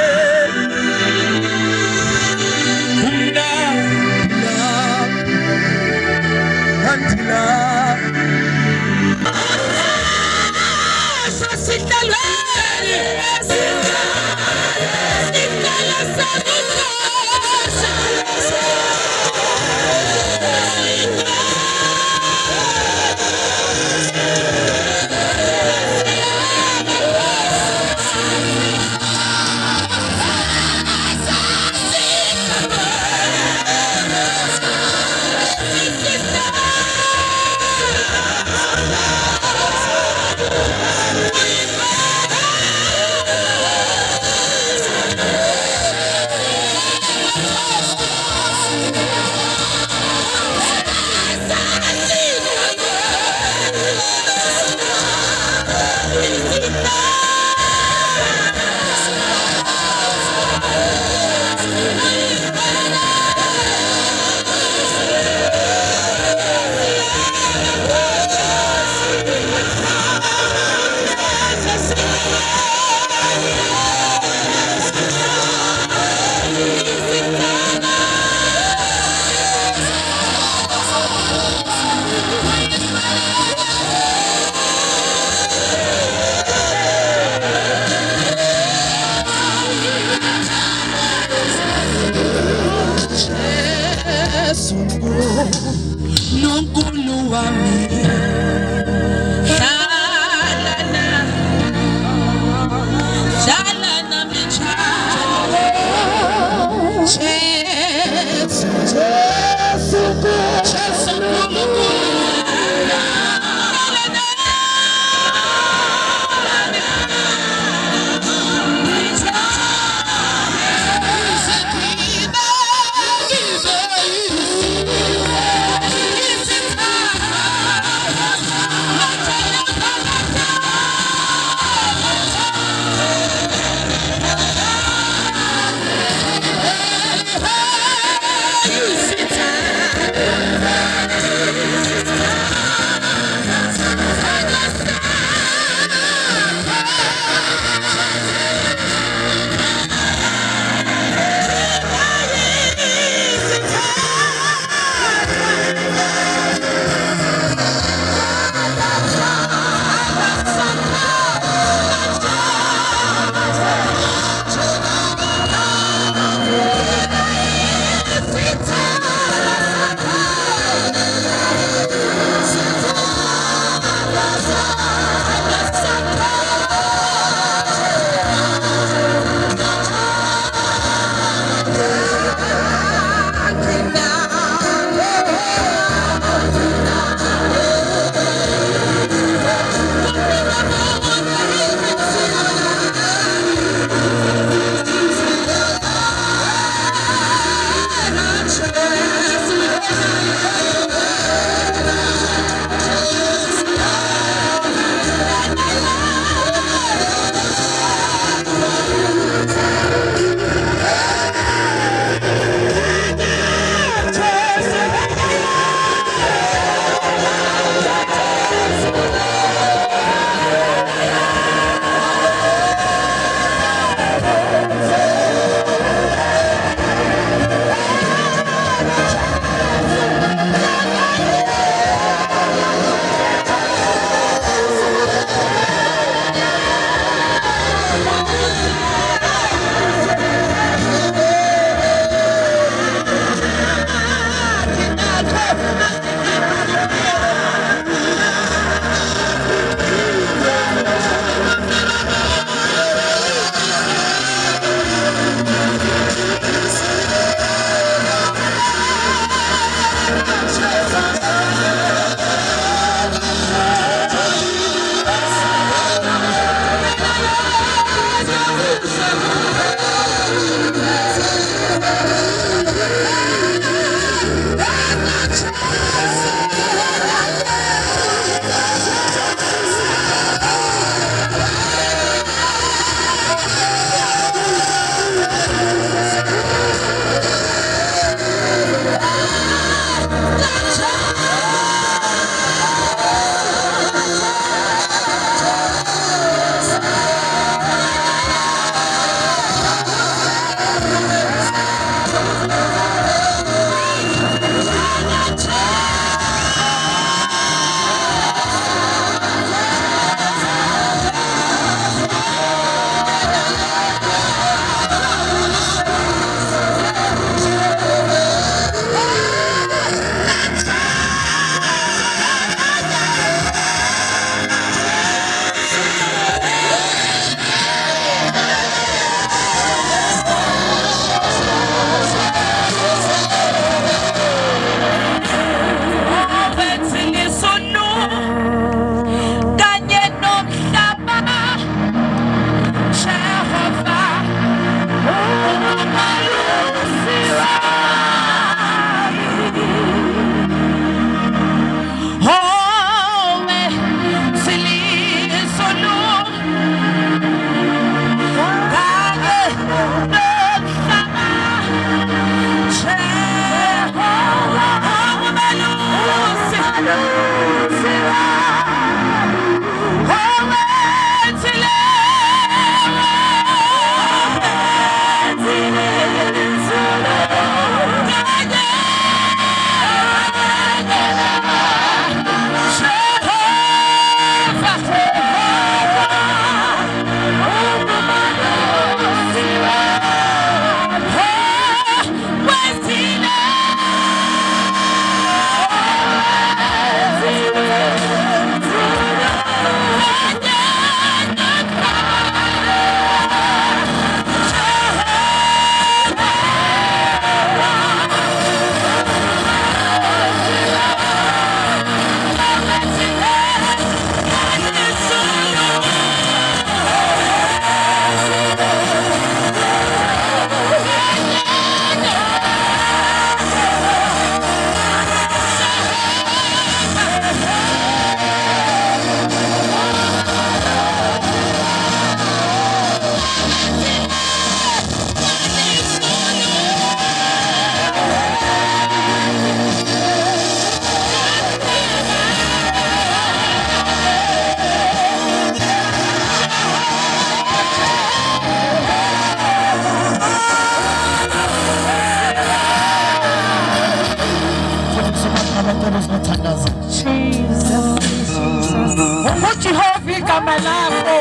S8: igama lakho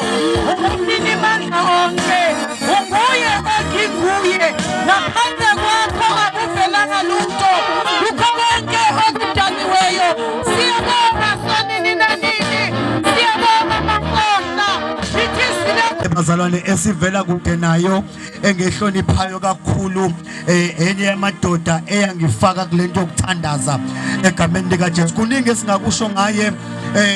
S8: umnini mandla onke unguye onginguye ngaphandle kwakho akuvelanga lutho kukho konke okudaliweyo siyabonga sonini nanini siyabonga maNkosi ithi sile
S2: bazalwane esivela kude nayo engehloniphayo kakhulu enye yamadoda eyangifaka kulento yokuthandaza egameni lika Jesu kuningi esingakusho ngaye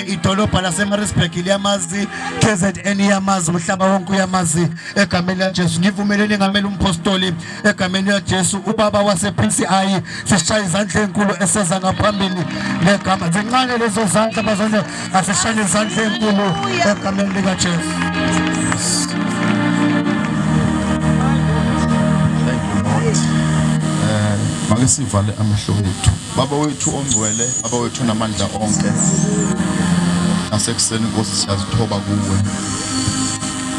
S2: idolobha laseMaritzburg liyamazi KZN yamazi umhlaba wonke uyamazi egameni lika Jesu ngivumelene ngameli umpostoli egameni lika Jesu ubaba wase PCI sishaya izandla ezinkulu eseza ngaphambili legama zincane lezo zandla bazalwane asishaya izandla ezinkulu egameni lika Jesu.
S5: Make sivale amehlo ethu baba wethu ongcwele baba wethu namandla onke nasekuseni Nkosi siyazithoba kuwe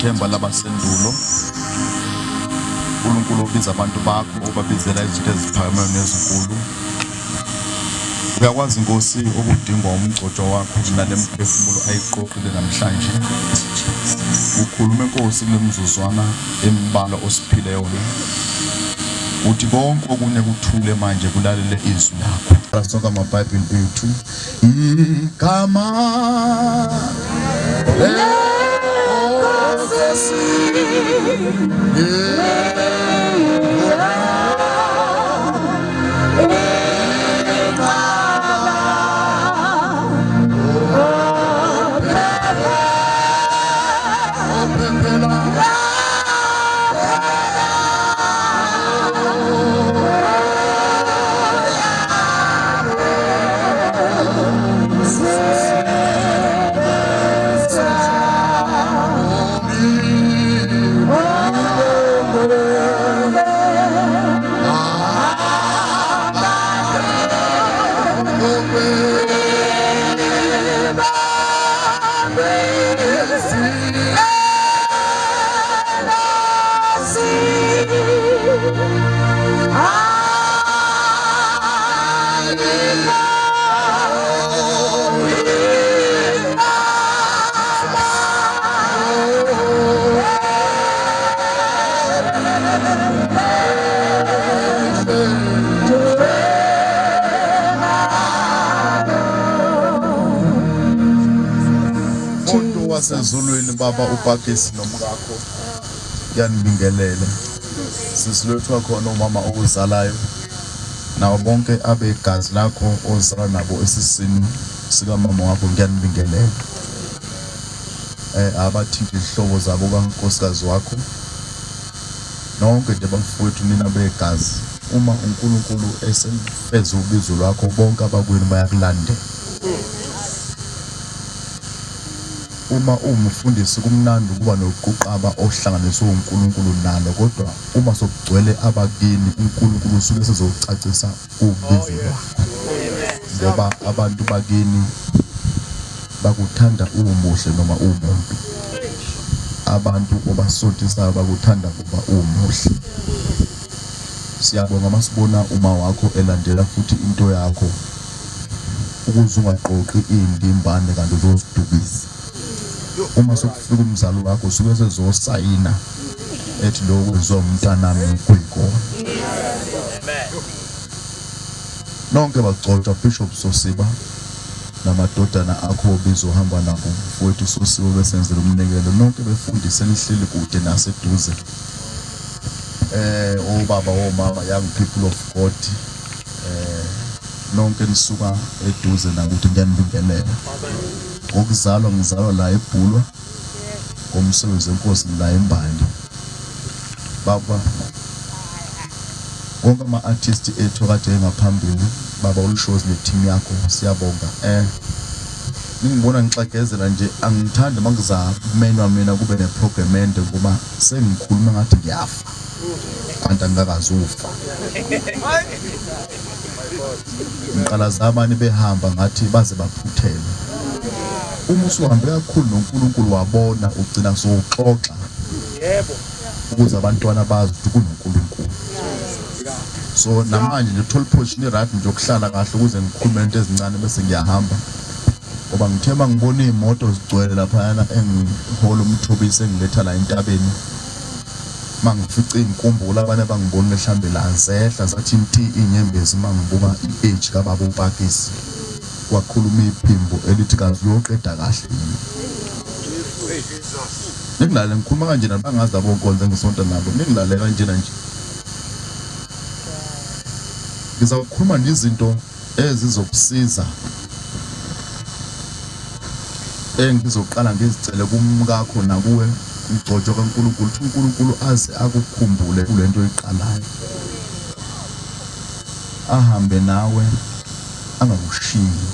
S5: themba labasendulo uNkulunkulu ubiza abantu bakho obabizela izinto eziphakamayo nezinkulu uyakwazi Nkosi ukudingwa umgcojo wakho nalemphefumulo ayiqoqile namhlanje ukhuluma Nkosi kulemzuzwana embala osiphile yona uthi konke okunye kuthule manje kulalele izwi lakho asonka amabhayibheli ethu igama Sezulwini baba uPAKKIES nomkakho yanibingelele sisilethwa khona umama okuzalayo nawo bonke abegazi lakho ozala nabo esisini sika mama wakho ngiyanibingelela abathinta izihlobo zabo kaNkosikazi wakho nonke nje bafowethu nina begazi uma uNkulunkulu esefeza ubizo lwakho bonke abakwenu bayakulanda uma umfundisi kumnandi kuba nokuqaba ohlanganiswe uNkulunkulu nalo kodwa uma sokugcwele abakini uNkulunkulu usuke sezocacisa ubizo lwakho ngoba abantu bakini bakuthanda umuhle noma umuntu abantu obasontisayo bakuthanda kuba umuhle siyabonga masibona uma wakho elandela futhi into yakho ukuze ungaqoqi indimbane kanti uzozidubisa uma sokufika umzalo wakho usuke sezosayina ethi lo kwenziwa umntanami kuyikona nonke bagcotshwa Bishop Sosiba namadodana akho bizohamba nabo mfowethu Sosiba besenzela umnikelo nonke befundise nihleli kude naseduze obaba omama young people of God nonke nisuka eduze nakuthi ngiyanibingelela ngokuzalwa ngizalwa la eBhulwa ngomsebenzi enkosi la eMbali baba wonke ama-artist ethu kade ngaphambili baba ulishows ne-team yakho siyabonga ningibona ngixagezela nje angithandi mangizakumenywa mina kube ne-program ende ngoba sengikhuluma ngathi ngiyafa kanti angikazi ufa ngiqala zabani behamba ngathi baze baphuthele uma usuhambe kakhulu noNkulunkulu wabona ugcina sowuxoxa yebo ukuze abantwana bazi ukuthi kunoNkulunkulu so namanje nje thola portion right nje okuhlala kahle ukuze ngikhulume into ezincane bese ngiyahamba ngoba ngithema ngibona imoto zigcwele lapha engiholo umthobisi engiletha la entabeni mangifica inkumbulo abanye bangibona mhlambe la zehla zathi inti inyembezi mangibuka iage kababa uPAKKIES kwakhuluma iphimbo elithi kazi uyoqeda kahle ningilale ngikhuluma kanje nabangazi labo nkonzo engisonta nabo ningilale kanjena nje ngizawukhuluma ngezinto ezizokusiza engizoqala ngizicele kumkakho nakuwe umgcojo kaNkulunkulu uNkulunkulu aze akukhumbule kulento oyiqalayo ahambe nawe angakushiyi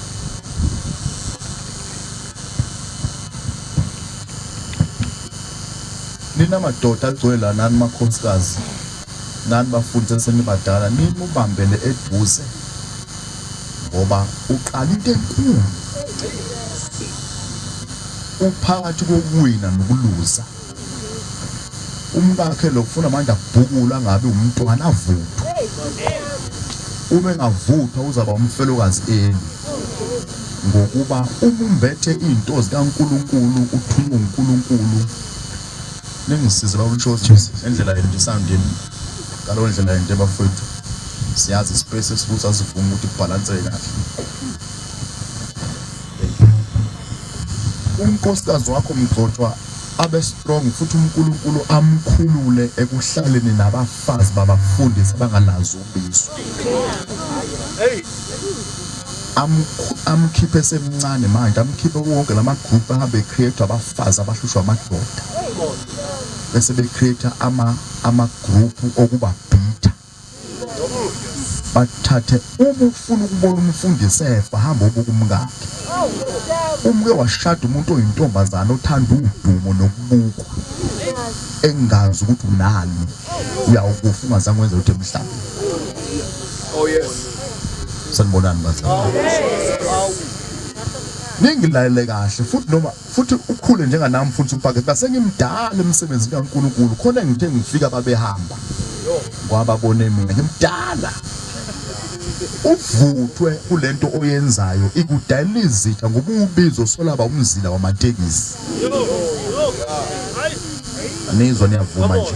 S5: nina madoda agcwele nani makhosikazi nani bafundise senibadala nini ubambele eduze ngoba uqala into enkulu uphakathi kokuwina nokuluza umkakhe lokufuna manje abhukula ngabe umntwana avuthwa uma engavuthwa uzaba umfelokazi eni ngokuba umumbethe izinto zikaNkulunkulu uthunywe uNkulunkulu ningisize babushothi endlela yenu soundini ngalo ndlela yenu bafowethu siyazi space esibuza sivuma ukuthi balance kahle unkosikazi wakho mgcotshwa abe strong futhi uNkulunkulu amkhulule ekuhlaleni nabafazi babafundisi abangalazi ubizo amkhiphe semncane manje amkhiphe wonke lama group ahambe create abafazi abahlushwa amadoda bese be create ama group okuba bhitha bathathe uma ufuna ukubona umfundisi efa hamba ubuka umkakhe umke washada umuntu oyintombazana othanda udumo nokubukwa engazi ukuthi unani uyawukufa ungazange wenze ukuthi emhlabeni oh yes sanibonani bazalwane ningilalele kahle futhi noma futhi ukhule njenganami futhi uPAKKIES basengimdala emsebenzini kaNkulunkulu khona ngithe ngifika babehamba kwababone mina ngimdala uvuthwe kulento oyenzayo ikudala izitha ngoba ubizo solaba umzila wamatekisi anizwa niyavuma nje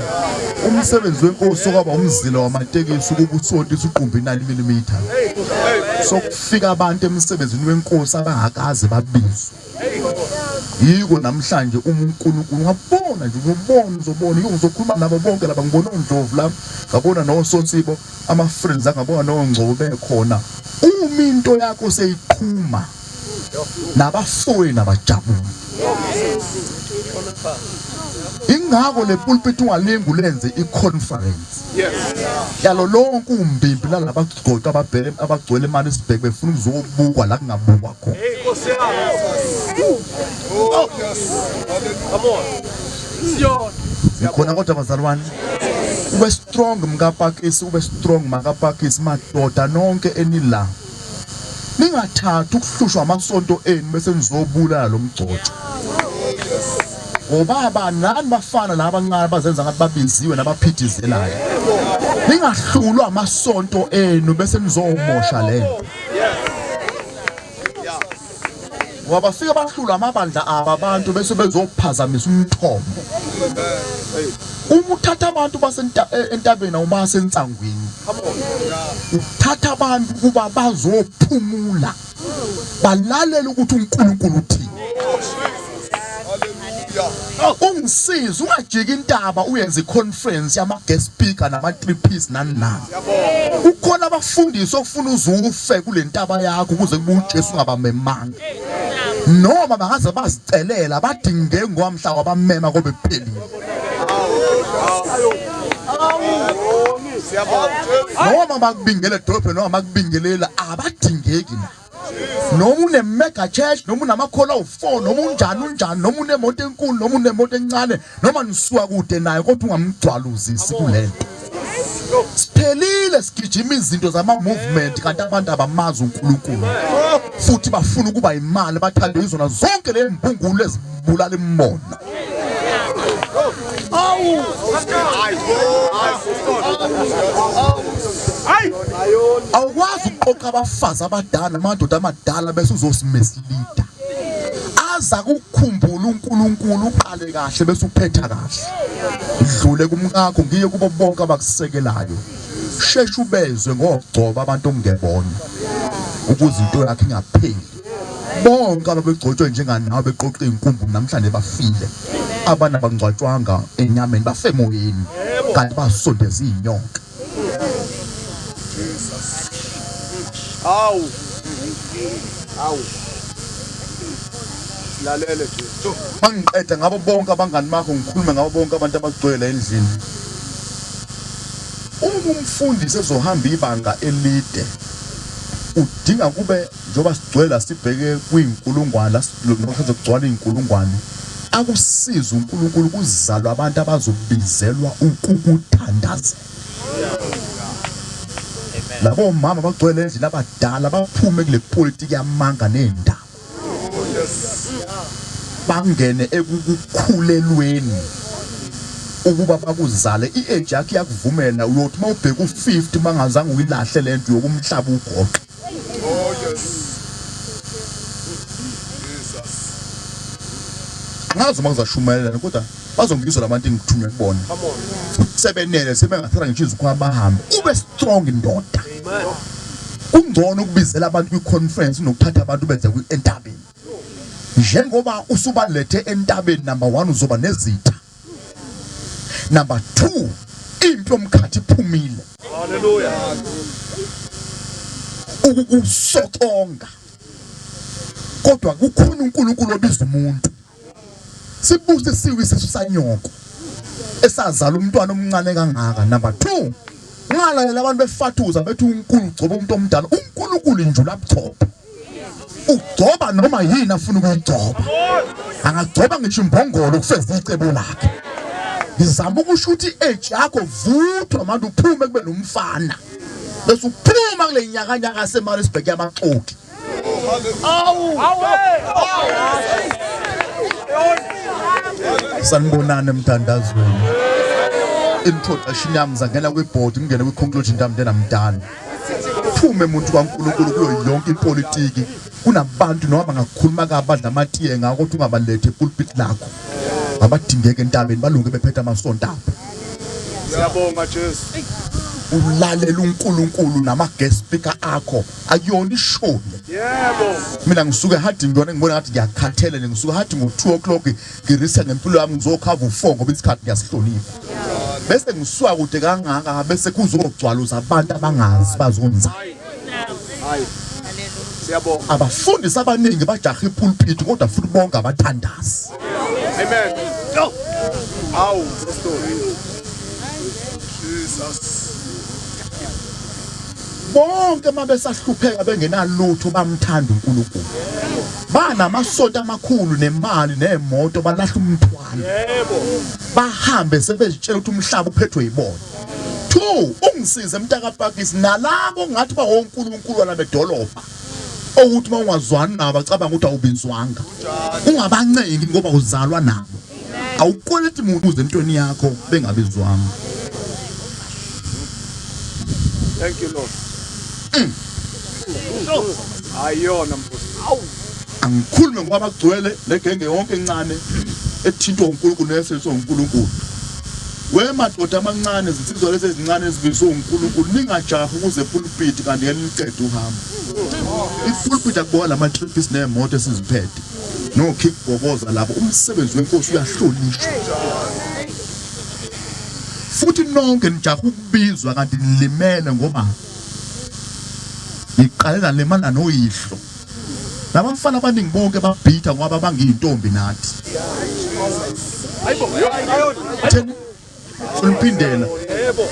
S5: umsebenzi wenkosi okwaba umzila wamatekisi ukuba usondisa uqumbi inani millimeter sokufika abantu emsebenzini wenkosi abangakaze babizwe yiko namhlanje uNkulunkulu ngabona nje uzobona uzokhuluma nabo bonke laba ngibona uNdlovu la ngabona noSonsibo ama friends angabona noNgcobo bekhona uma into yakho seyiqhuma nabafowenu abajabula ingako le pulpit ungalingi ulenze iconference yalo lonke umbimbi lalaba gcotha ababhele abagcwele imali sibheke befuna ukuzobukwa la kungabukwa khona ikhona kodwa bazalwane ube strong mkaPAKKIES ube strong makaPAKKIES madoda nonke enila ningathatha ukuhlushwa amasonto enu bese nizobulala lo mgcotsho obaba nani bafana labancane bazenza ngathi babiziwe nabaphithizelayo ningahlulwa amasonto enu bese nizomosha lento wabafika bahlula amabandla aba abantu bese bezophazamisa umthombo uthatha abantu basentabeni awuba sentsangweni uthatha abantu kuba bazophumula balalela ukuthi uNkulunkulu uthini ungisiza ungajika intaba uyenze iconference yama guest speaker nama 3 piece nani ukhona abafundisi ofuna uzufe kule ntaba yakho ukuze kube uJesu ungabamemanga noma bangaze bazicelela badinge ngomhla wabamema kobe phelile noma bakubingele dolphin noma bakubingelela abadingeki noma une mega church noma unamakhola u4 noma unjani noma unemoto enkulu noma unemoto encane noma nisuka kude naye kodwa ungamgcwaluzisi kulento siphelile sigijima izinto zama movement kanti abantu abamazi uNkulunkulu futhi bafuna ukuba imali bathande izona zonke le mbungulu ezibulala immono awukwazi ukuqoqa abafazi abadala amadoda amadala bese uzosimesleader zakukhumbula uNkulunkulu uqale kahle bese uphetha kahle udlule kumkakho ngiye kubo bonke abakusekelayo sheshe ubezwe ngogcoba abantu ongebona ukuze into yakhe ingapheli bonke ababegcotshwe njenganawe beqoqa inkumbu namhlanje bafile abana bangcwatshwanga enyameni bafemoyeni kanti basondeza inyonka
S4: Awu lalele nje
S5: mangiqeda ngabo bonke abangani bakho ngikhuluma ngabo bonke abantu abagcwele endlini umfundisi ezohamba ibanga elide udinga kube njoba sigcwela sibheke kwinkulungwane lasilokho kugcwala inkulungwane akusiza uNkulunkulu kuzalwa abantu abazobizelwa ukukuthandaza labo mama bagcwele endlini abadala baphume kule politiki yamanga nendaba bangene ekukhulelweni ukuba bakuzale iage yakhe yakuvumela uyothi mawubheka u50 mangazange uyilahle lento yokumhlaba ugoqe ngazi mangizashumayela kodwa bazongizwa labantu engithunywe kubona sebenele sebengathara ngishiza ukwabahambe ube strong indoda kungcono ukubizela abantu kwiconference nokuthatha abantu benze kwientabeni njengoba usubalethe entabeni number 1 uzoba nezitha number 2 into omkhathi iphumile haleluya ukusokonga kodwa kukhona uNkulunkulu obiza umuntu sibuze siwise sanyoko esazala umntwana omncane kangaka number 2 ngalalela abantu befatuza bethi uNkulunkulu ugcoba umuntu omdala uNkulunkulu injula buchopha ugcoba noma yini afuna ukuyigcoba angagcoba ngisho imbongolo kufeza icebo lakhe ngizama ukusho ukuthi age yakho vuthwa manje uphume kube nomfana bese uphuma kule nyakanyaka yaseMaritzburg yamaxoki sanibonana emthandazweni introduction yami zangena kweboard ngene kwiconclusion ntamde namdala phume umuntu kaNkulunkulu kuyo yonke ipolitiki kunabantu noma bangakhuluma kabadla amatiye ngako ukuthi ungabalethe pulpit lakho abadingeke entabeni balunge bephethe amasonto apho
S4: siyabonga Jesu
S5: ulalela uNkulunkulu nama guest speaker akho akuyona ishoni
S4: yebo
S5: mina ngisuke hadi ngibona ngathi ngiyakhathele ngisuke hadi ngo2 o'clock ngirisa ngempilo yami ngizokhava u4 ngoba isikhathi ngiyasihlonipha bese ngisuka kude kangaka bese kuzogcwaluza abantu abangazi bazonza
S4: hayi siyabonga
S5: abafundisi abaningi bajaha ipulpit kodwa futhi bonke abathandazi
S4: amen awu story Jesus
S5: bonke mabesahlupheka bengenalutho bamthanda uNkulunkulu banamasonto amakhulu nemali nemoto balahla umthwalo
S4: yebo
S5: bahambe sebezitshela ukuthi umhlaba uphethwe yibona 2 ungisize mntaka PAKKIES nalabo ngathi ba wonkulunkulu wala bedolopha ukuthi mawungazwani nabo acabanga ukuthi awubinzwanga ungabancengi ngoba uzalwa nabo awukoleti umuntu uze entweni yakho bengabizwanga
S4: thank you Lord ayona mfowethu
S5: angikhulume ngoba bagcwele legenge yonke encane ethintwa uNkulunkulu neseso uNkulunkulu wemadoda amancane zinsizwa lezi ezincane ezibizwe uNkulunkulu ningajaha ukuze pulpit kanti yeniqede uhamba ipulpit akubola lama-tripis nemoto esiziphethe no kickboboza lapho umsebenzi wenkosi uyahlonishwa futhi nonke nijaha ukubizwa kanti nilimele ngoba iqalela lemana noyihlo labafana abaningi bonke babhitha ngoba bangiyintombi nathi
S4: hayibo
S5: uliphindela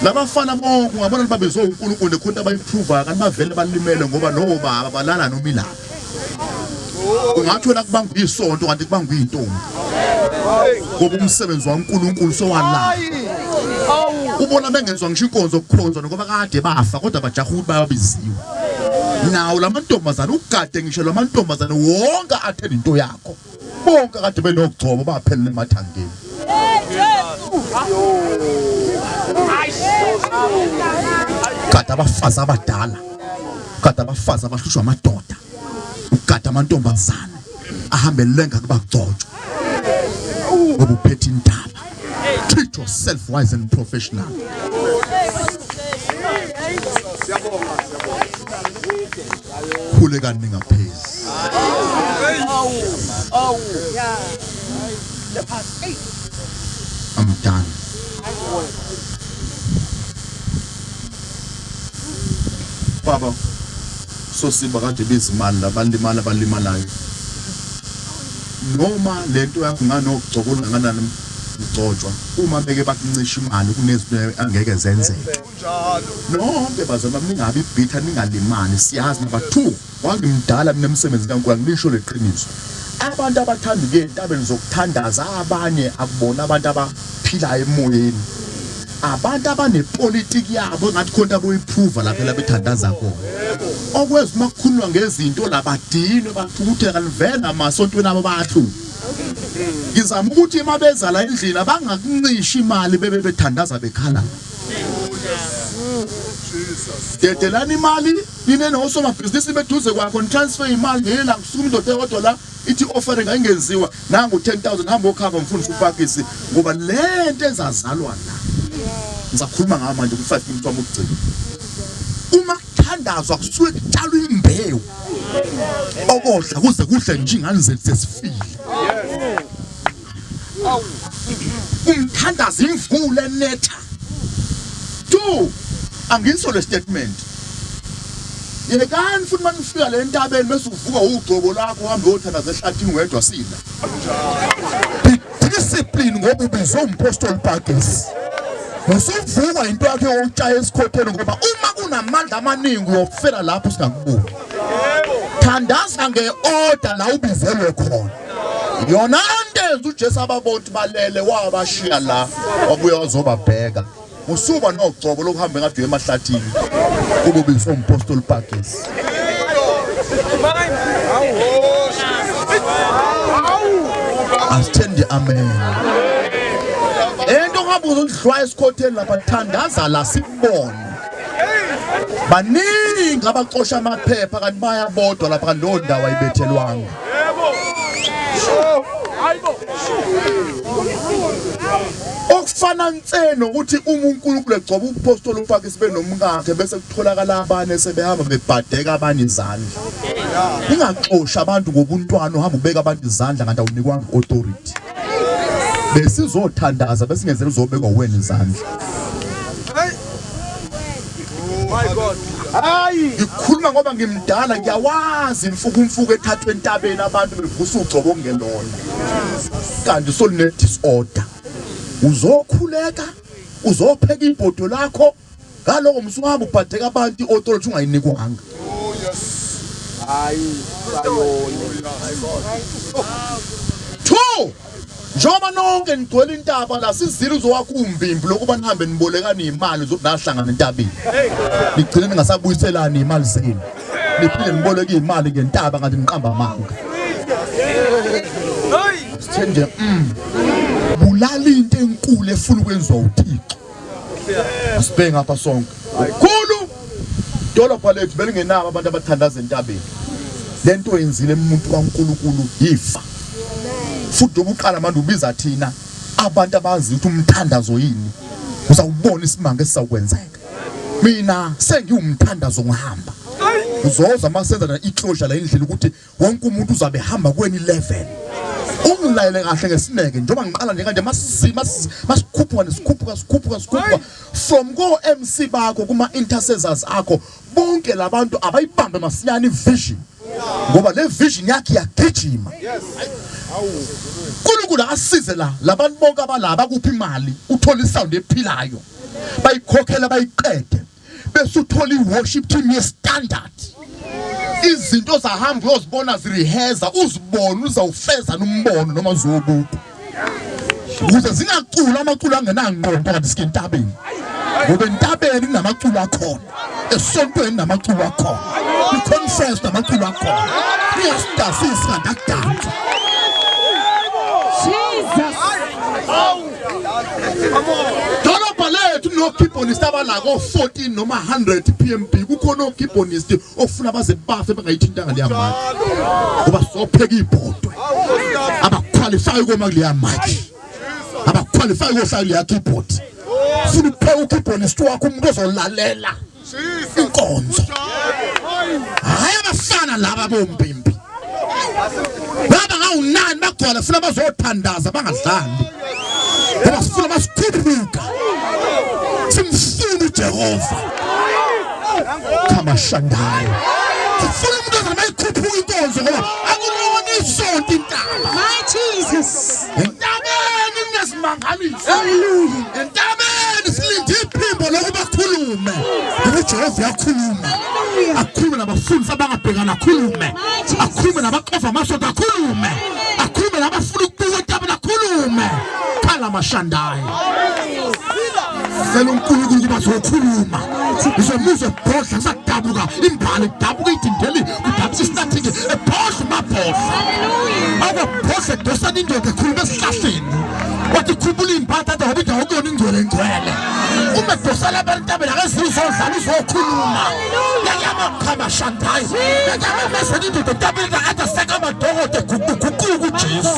S5: labafana bonke ungabona babezwe uNkulunkulu nekhonto abayiprova kanti bavele balimele ngoba nobaba balala nomilana ungathola kubanga isonto kanti kubanga intombi ngoba umsebenzi waNkulunkulu sowalala ubona bengezwa ngisho inkonzo okukhonzwa ngoba kade bafa kodwa bajaha ukuthi bayabiziwe nawo lamantombazana ukade ngisho lamantombazana wonke athela into yakho bonke kade benogcobo baphelele emathangeni kade abafazi abadala kade abafazi abahlushwa amadoda ukade amantombazana
S6: ahambe lenga kubagcotshwa obuphethe indaba. Treat yourself wise and professional. Khuleka ningaphezi. I'm done.
S5: Baba so siba kade bezimali abalimalayo noma lento yakho nganokugcokola nganani mgcotshwa uma beke bakuncisha imali kunezinto angeke zenzeke no bebazama ningabi ibitha ningalimali siyazi naba 2 wangimdala mina emsebenzini kaNkulunkulu ngisho leqiniso abantu abathanda ke entabeni zokuthandaza abanye akubona abantu abaphilayo emoyeni abantu abanepolitiki yabo ngathi khona boyiprove lapha labethandaza khona okwezi makukhulwa ngezinto labadini bathukutheka livela amasontweni abo bahlu ngizama ukuthi mabeza la endlini abangakuncisha imali bebe bethandaza bekhala dedelani imali yine nosoma business beduze kwakho transfer imali ngela kusuka indoda eyodwa la ithi offering ayingenziwa nangu 10,000 hamba okhava mfundisi uPAKKIES ngoba lento ezazalwa la ngizakhuluma ngayo manje ku5 minutes wami ukugcina uma kuthandazwa kusuke kutshalwa imbewu okodla kuze kuhle nje ingane sesifile umthandaza imvula enetha 2 angiso le statement yekani futhi manifika le ntabeni bese uvuka ugcobo lakho uhambe uyothandaza ehlathini wedwa sila
S6: Discipline ngoba ubizwe umpostoli PAKKIES. Usuvuka into yakhe yokutshaya esikhotheni ngoba uma kunamandla amaningi uyofela lapho singakubuki. Thandaza ngeorder la ubizelwe khona. Yona ntenzo uJesu ababontu balele wabashiya la wabuya wazobabheka. Usuba nogcobo lokuhamba ngathi emahlathini. Kuba ubizwe umpostoli PAKKIES. Asithende amen. Ento ngabuza udlwa esikhotheni lapha thandaza la sibone. Baningi abaxosha amaphepha kanti bayabodwa lapha ndo ndawo ayibethelwanga. Okufana nseno ukuthi uNkulunkulu egcoba umpostoli uPAKKIES benomkakhe bese kutholakala abane sebehamba bebhadeka abanye izandla. Ingaxosha abantu ngobuntwana uhamba ubeka abantu izandla kanti awunikwanga authority. Besizothandaza besingenzele uzobekwa wena izandla. My God. Hayi, ngikhuluma ngoba ngimdala ngiyawazi umfuko ethathwe entabeni abantu bevusa ugcobo ngelona. Kanti soline disorder. Uzokhuleka, uzopheka ibhodo lakho, ngaloko msuhamba ubhadeka abantu iauthority ungayinikwanga. Oh yes. Hayi, sayone. 2 Njoba nonke nigcwele intaba la sizile uzowakho umbimbi lokuba nihambe nibolekana imali zokunahlangana entabeni. Nigcine ningasabuyiselana imali zenu. Niphinde niboleke imali ngentaba kanti niqamba amanga. Sithende bulala into enkulu efuna ukwenziwa uThixo. Asibheke ngapha sonke. Khulu dolopha lethu belingenabo abantu abathandaza entabeni. Lento yenzile umuntu kaNkulunkulu yifa. Futhi ukuqala manje ubiza thina abantu abazi ukuthi umthandazo yini uzawubona isimanga esizakwenzeka. Mina sengiwumthandazo ngihamba uzoza masenza iclosure la endlela ukuthi wonke umuntu uzabe hamba kweni level. Ungilayele kahle ngesineke njengoba ngiqala nje kanje masikhuphuka nesikhuphuka from go MC bakho kuma intercessors akho bonke labantu abayibambe masinyane ivision ngoba le vision yakhe yagijima. Nkulunkulu asize la labantu bonke abalaba kuphi imali uthola isound ephilayo bayikhokhela bayiqede bese uthola iworship team ye standard. Izinto zahamba uyozibona zireheza uzibona uzawufeza nombono noma zobuku ukuze zingacula amaculo angenangqondo kanti sike entabeni ngoba entabeni kunamaculo akhona esontweni namaculo akhona iconference namaculo akhona iyasitafisa ngakudanga Jesus dolopha lethu kuno keyboardist abalako 14 noma 100 PMP kukhona keyboardist ofuna baze bafe bangayithintanga leya mic ngoba sopheka ibhodo abaqualify ukoma kuleya mic abaqualify ukufaka leya keyboard funa upheka ukeyboardist wakho umuntu ozolalela inkonzo hayi abafana laba bombimbi baba ngawu9 bagcwala funa bazothandaza bangadlali ngoba sifuna basikhuphuka simfuna uJehova kama shandayo sifuna umuntu ozamayikhuphuka inkonzo ngoba akulona isonto intaba
S3: My Jesus.
S6: entabeni ngesimangaliso haleluya entabeni silinde iphimbo lokuba khulume uJehova yakhuluma akhulume nabafundisi abangabhekana akhulume akhulume nabaqofa amasonto akhulume akhulume nabafuna ukubuka entabeni akhulume khala mashandayo Selo uNkulunkulu kuba zokhuluma izomuzwe bhodla sadabuka imbali dabuka idindeli kudabisa istatiki ebhodla mabhodla ababhodla dosana indoda ekhuluma esihlahleni wathi khubula impatha ade hobe dawo kuyona ingcwele ngcwele uma dosala abantabeni akazizodlala uzokhuluma yakama khama shandayo yakama message indoda tabeni ade seka madokote gugugugu uJesu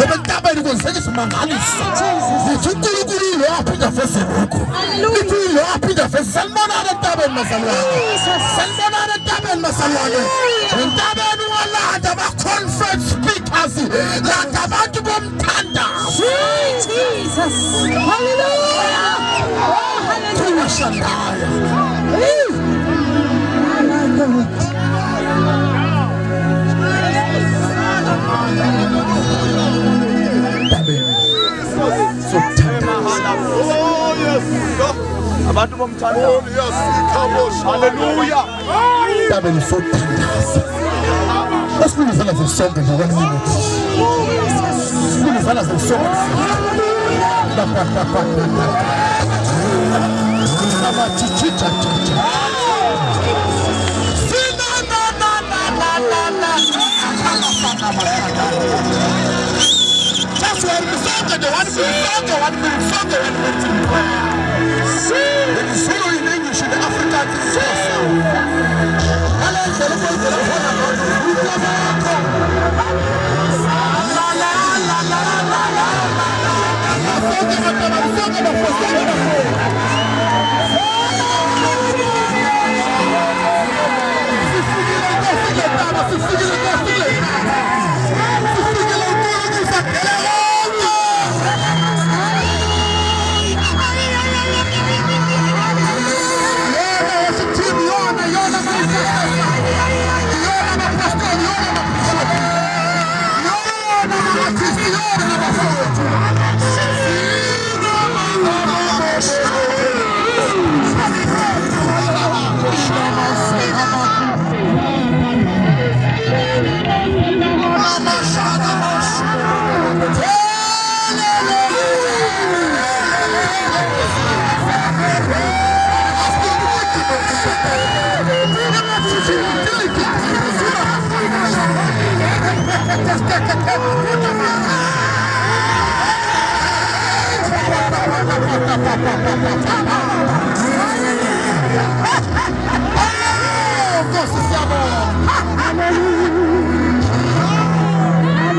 S6: Ebentabeni kwenzeka isimangaliso. Lithi uNkulunkulu lo aphinda vese lokho. Lithi lo aphinda vese salibona entabeni masalwane. Salibona entabeni masalwane. Entabeni walanda ba conference speakers landa abantu bomthanda.
S3: Jesus. Hallelujah. Oh, hallelujah.
S6: Abantu bomthanda. Hallelujah. Tabeni sothandaza. Asifundisana zesonke ngokwe minute. Asifundisana zesonke. Chichicha chicha. That's why we song the one song the solo in English in Africa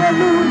S3: Hallelujah.